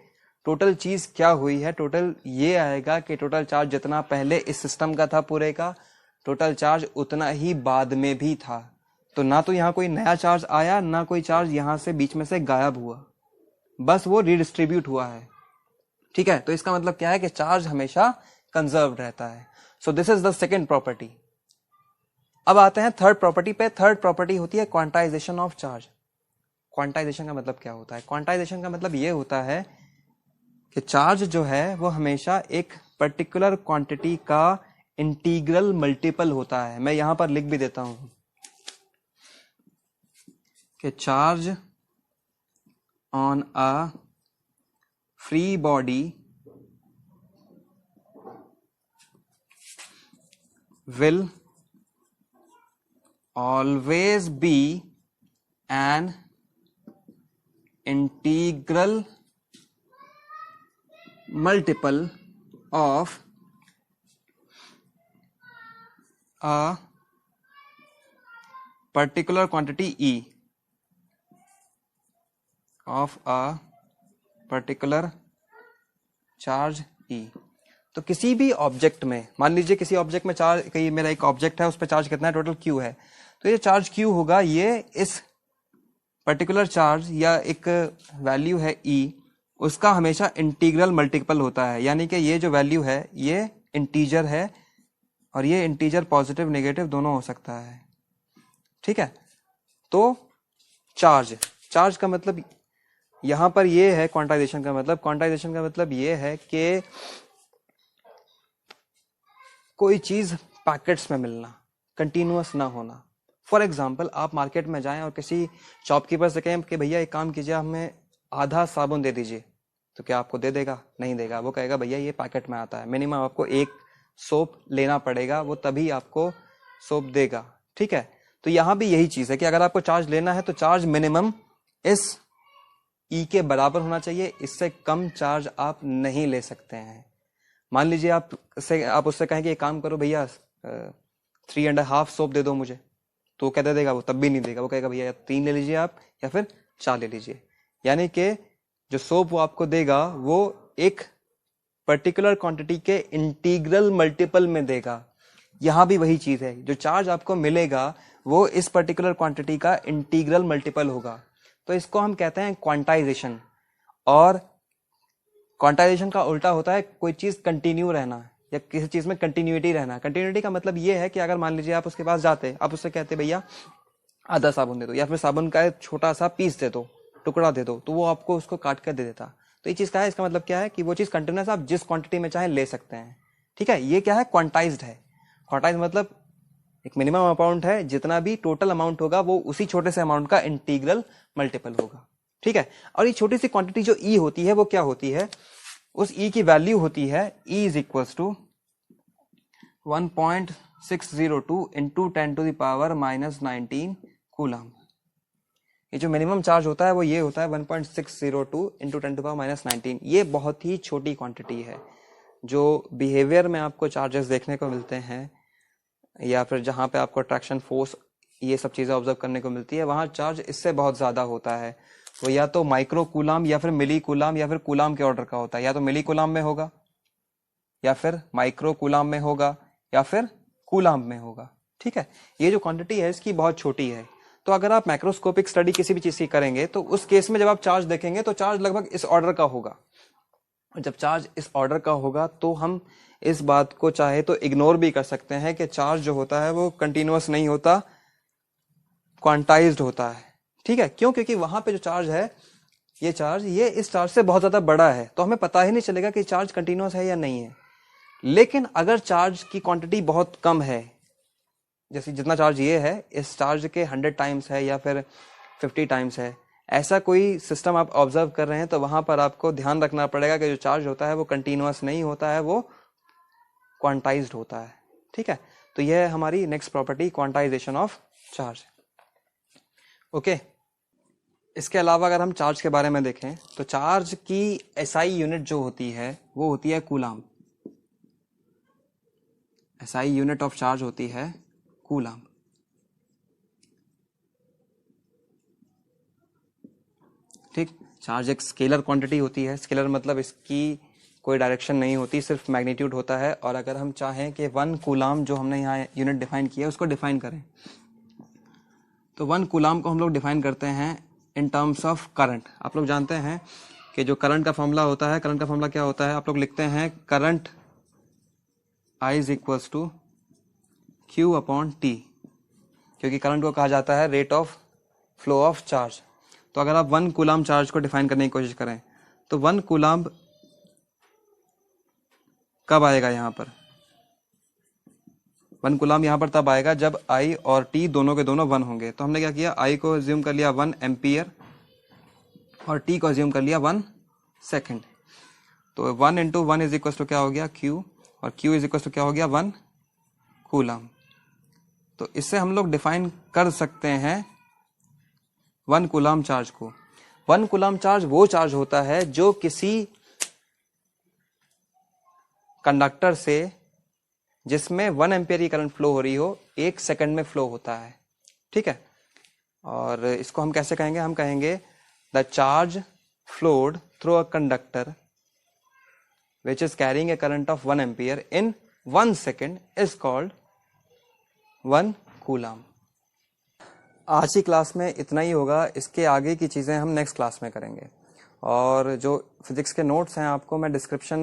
टोटल चीज क्या हुई है, टोटल ये आएगा कि टोटल चार्ज जितना पहले इस सिस्टम का था पूरे का, टोटल चार्ज उतना ही बाद में भी था। तो ना तो यहाँ कोई नया चार्ज आया, ना कोई चार्ज यहाँ से बीच में से गायब हुआ, बस वो रिडिस्ट्रीब्यूट हुआ है। ठीक है, तो इसका मतलब क्या है कि चार्ज हमेशा कंजर्व रहता है। So this is the second property. अब आते हैं थर्ड प्रॉपर्टी पे। थर्ड प्रॉपर्टी होती है क्वांटाइजेशन ऑफ चार्ज। क्वांटाइजेशन का मतलब क्या होता है? क्वांटाइजेशन का मतलब ये होता है कि चार्ज जो है वो हमेशा एक पर्टिकुलर क्वांटिटी का इंटीग्रल मल्टीपल होता है। मैं यहां पर लिख भी देता हूं कि charge on a free body will always be an integral multiple of a particular quantity E of a particular charge E। तो किसी भी ऑब्जेक्ट में, मान लीजिए किसी ऑब्जेक्ट में चार्ज, कहीं मेरा एक ऑब्जेक्ट है उस पर चार्ज कितना है, टोटल Q है, तो ये चार्ज Q होगा, ये इस पर्टिकुलर चार्ज या एक वैल्यू है E, उसका हमेशा इंटीग्रल मल्टीपल होता है। यानी कि ये जो वैल्यू है ये इंटीजर है और ये इंटीजर पॉजिटिव नेगेटिव दोनों हो सकता है। ठीक है, तो चार्ज का मतलब यहां पर ये है क्वांटाइजेशन का मतलब। क्वांटाइजेशन का मतलब ये है कि कोई चीज पैकेट्स में मिलना, कंटिन्यूअस ना होना। फॉर एग्जाम्पल, आप मार्केट में जाएं और किसी शॉपकीपर से कहें कि भैया एक काम कीजिए, हमें आधा साबुन दे दीजिए, तो क्या आपको दे देगा? नहीं देगा। वो कहेगा भैया ये पैकेट में आता है, मिनिमम आपको एक सोप लेना पड़ेगा, वो तभी आपको सोप देगा। ठीक है, तो यहां भी यही चीज है कि अगर आपको चार्ज लेना है तो चार्ज मिनिमम इस E के बराबर होना चाहिए, इससे कम चार्ज आप नहीं ले सकते हैं। मान लीजिए आप उससे कहें कि एक काम करो भैया 3.5 सोप दे दो मुझे, तो वो क्या दे देगा? वो तब भी नहीं देगा। वो कहेगा भैया 3 ले लीजिए आप या फिर 4 ले लीजिए। यानी कि जो सोप वो आपको देगा वो एक पर्टिकुलर क्वांटिटी के इंटीग्रल मल्टीपल में देगा। यहां भी वही चीज है, जो चार्ज आपको मिलेगा वो इस पर्टिकुलर क्वांटिटी का इंटीग्रल मल्टीपल होगा। तो इसको हम कहते हैं क्वांटाइजेशन। और क्वांटाइजेशन का उल्टा होता है कोई चीज कंटिन्यू रहना या किसी चीज में कंटिन्यूटी रहना। कंटिन्यूटी का मतलब ये है कि अगर मान लीजिए आप उसके पास जाते, आप उससे कहते भैया आधा साबुन दे दो, या फिर साबुन का एक छोटा सा पीस दे दो, टुकड़ा दे दो, तो वो आपको उसको काट कर दे देता। तो ये चीज क्या है, इसका मतलब क्या है कि वो चीज कंटिन्यूस आप जिस क्वांटिटी में चाहे ले सकते हैं। ठीक है, ये क्या है, क्वांटाइज्ड है। क्वांटाइज मतलब एक मिनिमम अमाउंट है, जितना भी टोटल अमाउंट होगा वो उसी छोटे से अमाउंट का इंटीग्रल मल्टीपल होगा। ठीक है, और ये छोटी सी क्वांटिटी जो ई होती है वो क्या होती है, उस ई की वैल्यू होती है e is equal to 1.602 into 10⁻⁻19 coulomb. ये जो मिनिमम चार्ज होता है वो ये होता है 1.602 इंटू 10⁻⁻19। ये बहुत ही छोटी क्वांटिटी है। जो बिहेवियर में आपको चार्जेस देखने को मिलते हैं, या फिर जहां पे आपको अट्रैक्शन फोर्स ये सब चीजें ऑब्जर्व करने को मिलती है, वहां चार्ज इससे बहुत ज्यादा होता है। वो या तो माइक्रो कूलाम या फिर मिली कूलाम या फिर कूलाम के ऑर्डर का होता है। या तो मिली कूलाम में होगा, या फिर माइक्रो कूलाम में होगा, या फिर कूलाम में होगा। ठीक है, ये जो क्वांटिटी है इसकी बहुत छोटी है। तो अगर आप मैक्रोस्कोपिक स्टडी किसी भी चीज की करेंगे तो उस केस में जब आप चार्ज देखेंगे तो चार्ज लगभग इस ऑर्डर का होगा। और जब चार्ज इस ऑर्डर का होगा तो हम इस बात को चाहे तो इग्नोर भी कर सकते हैं कि चार्ज जो होता है वो कंटिन्यूअस नहीं होता, क्वांटाइज्ड होता है। ठीक है, क्यों? क्योंकि वहां पे जो चार्ज है, ये चार्ज ये इस चार्ज से बहुत ज्यादा बड़ा है, तो हमें पता ही नहीं चलेगा कि चार्ज कंटिन्यूअस है या नहीं है। लेकिन अगर चार्ज की क्वांटिटी बहुत कम है, जैसे जितना चार्ज ये है इस चार्ज के 100 टाइम्स है या फिर 50 टाइम्स है, ऐसा कोई सिस्टम आप ऑब्जर्व कर रहे हैं, तो वहां पर आपको ध्यान रखना पड़ेगा कि जो चार्ज होता है वो कंटिन्यूअस नहीं होता है, वो क्वांटाइज्ड होता है। ठीक है, तो यह है हमारी next property, quantization of charge. Okay, इसके अलावा अगर हम चार्ज के बारे में देखें तो चार्ज की एसआई यूनिट जो होती है वो होती है coulomb. SI unit of charge होती है कूलाम। ठीक, चार्ज एक स्केलर क्वांटिटी होती है। स्केलर मतलब इसकी कोई डायरेक्शन नहीं होती, सिर्फ मैग्नीट्यूड होता है। और अगर हम चाहें कि 1 कूलाम जो हमने यहाँ यूनिट डिफाइन किया है उसको डिफाइन करें, तो 1 कूलाम को हम लोग डिफाइन करते हैं इन टर्म्स ऑफ करंट। आप लोग जानते हैं कि जो करंट का फॉर्मूला होता है, करंट का फॉर्मूला क्या होता है, आप लोग लिखते हैं current I is equals to Q upon T, क्योंकि करंट को कहा जाता है rate of flow of charge. तो अगर आप 1 कूलाम चार्ज को डिफाइन करने की कोशिश करें तो 1 कूलाम कब आएगा यहाँ पर, 1 कूलाम यहाँ पर तब आएगा जब I और T दोनों के दोनों 1 होंगे। तो हमने क्या किया, I को एज्यूम कर लिया 1 एम्पियर और T को एज्यूम कर लिया 1 सेकेंड। तो 1 इंटू 1 इज इक्वल टू क्या हो गया Q, और Q इज इक्वल टू क्या हो गया 1 कूलाम। तो इससे हम लोग डिफाइन कर सकते हैं 1 कूलाम चार्ज को। 1 कूलाम चार्ज वो चार्ज होता है जो किसी कंडक्टर से जिसमें 1 एम्पियर की करंट फ्लो हो रही हो 1 सेकंड में फ्लो होता है। ठीक है, और इसको हम कैसे कहेंगे, हम कहेंगे the charge flowed through a conductor which is carrying a current of 1 ampere in 1 second is called 1 coulomb. आज की क्लास में इतना ही होगा, इसके आगे की चीज़ें हम नेक्स्ट क्लास में करेंगे। और जो फिजिक्स के नोट्स हैं आपको मैं डिस्क्रिप्शन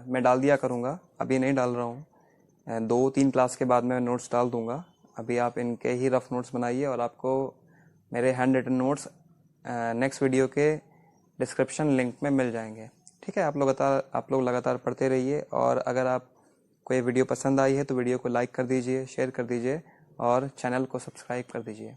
में डाल दिया करूँगा, अभी नहीं डाल रहा हूँ, 2-3 क्लास के बाद मैं नोट्स डाल दूँगा। अभी आप इनके ही रफ नोट्स बनाइए और आपको मेरे hand written notes next video के डिस्क्रिप्शन लिंक में मिल जाएंगे। ठीक है, आप लोग लगातार पढ़ते रहिए, और अगर आप कोई वीडियो पसंद आई है तो वीडियो को लाइक कर दीजिए, शेयर कर दीजिए और चैनल को सब्सक्राइब कर दीजिए।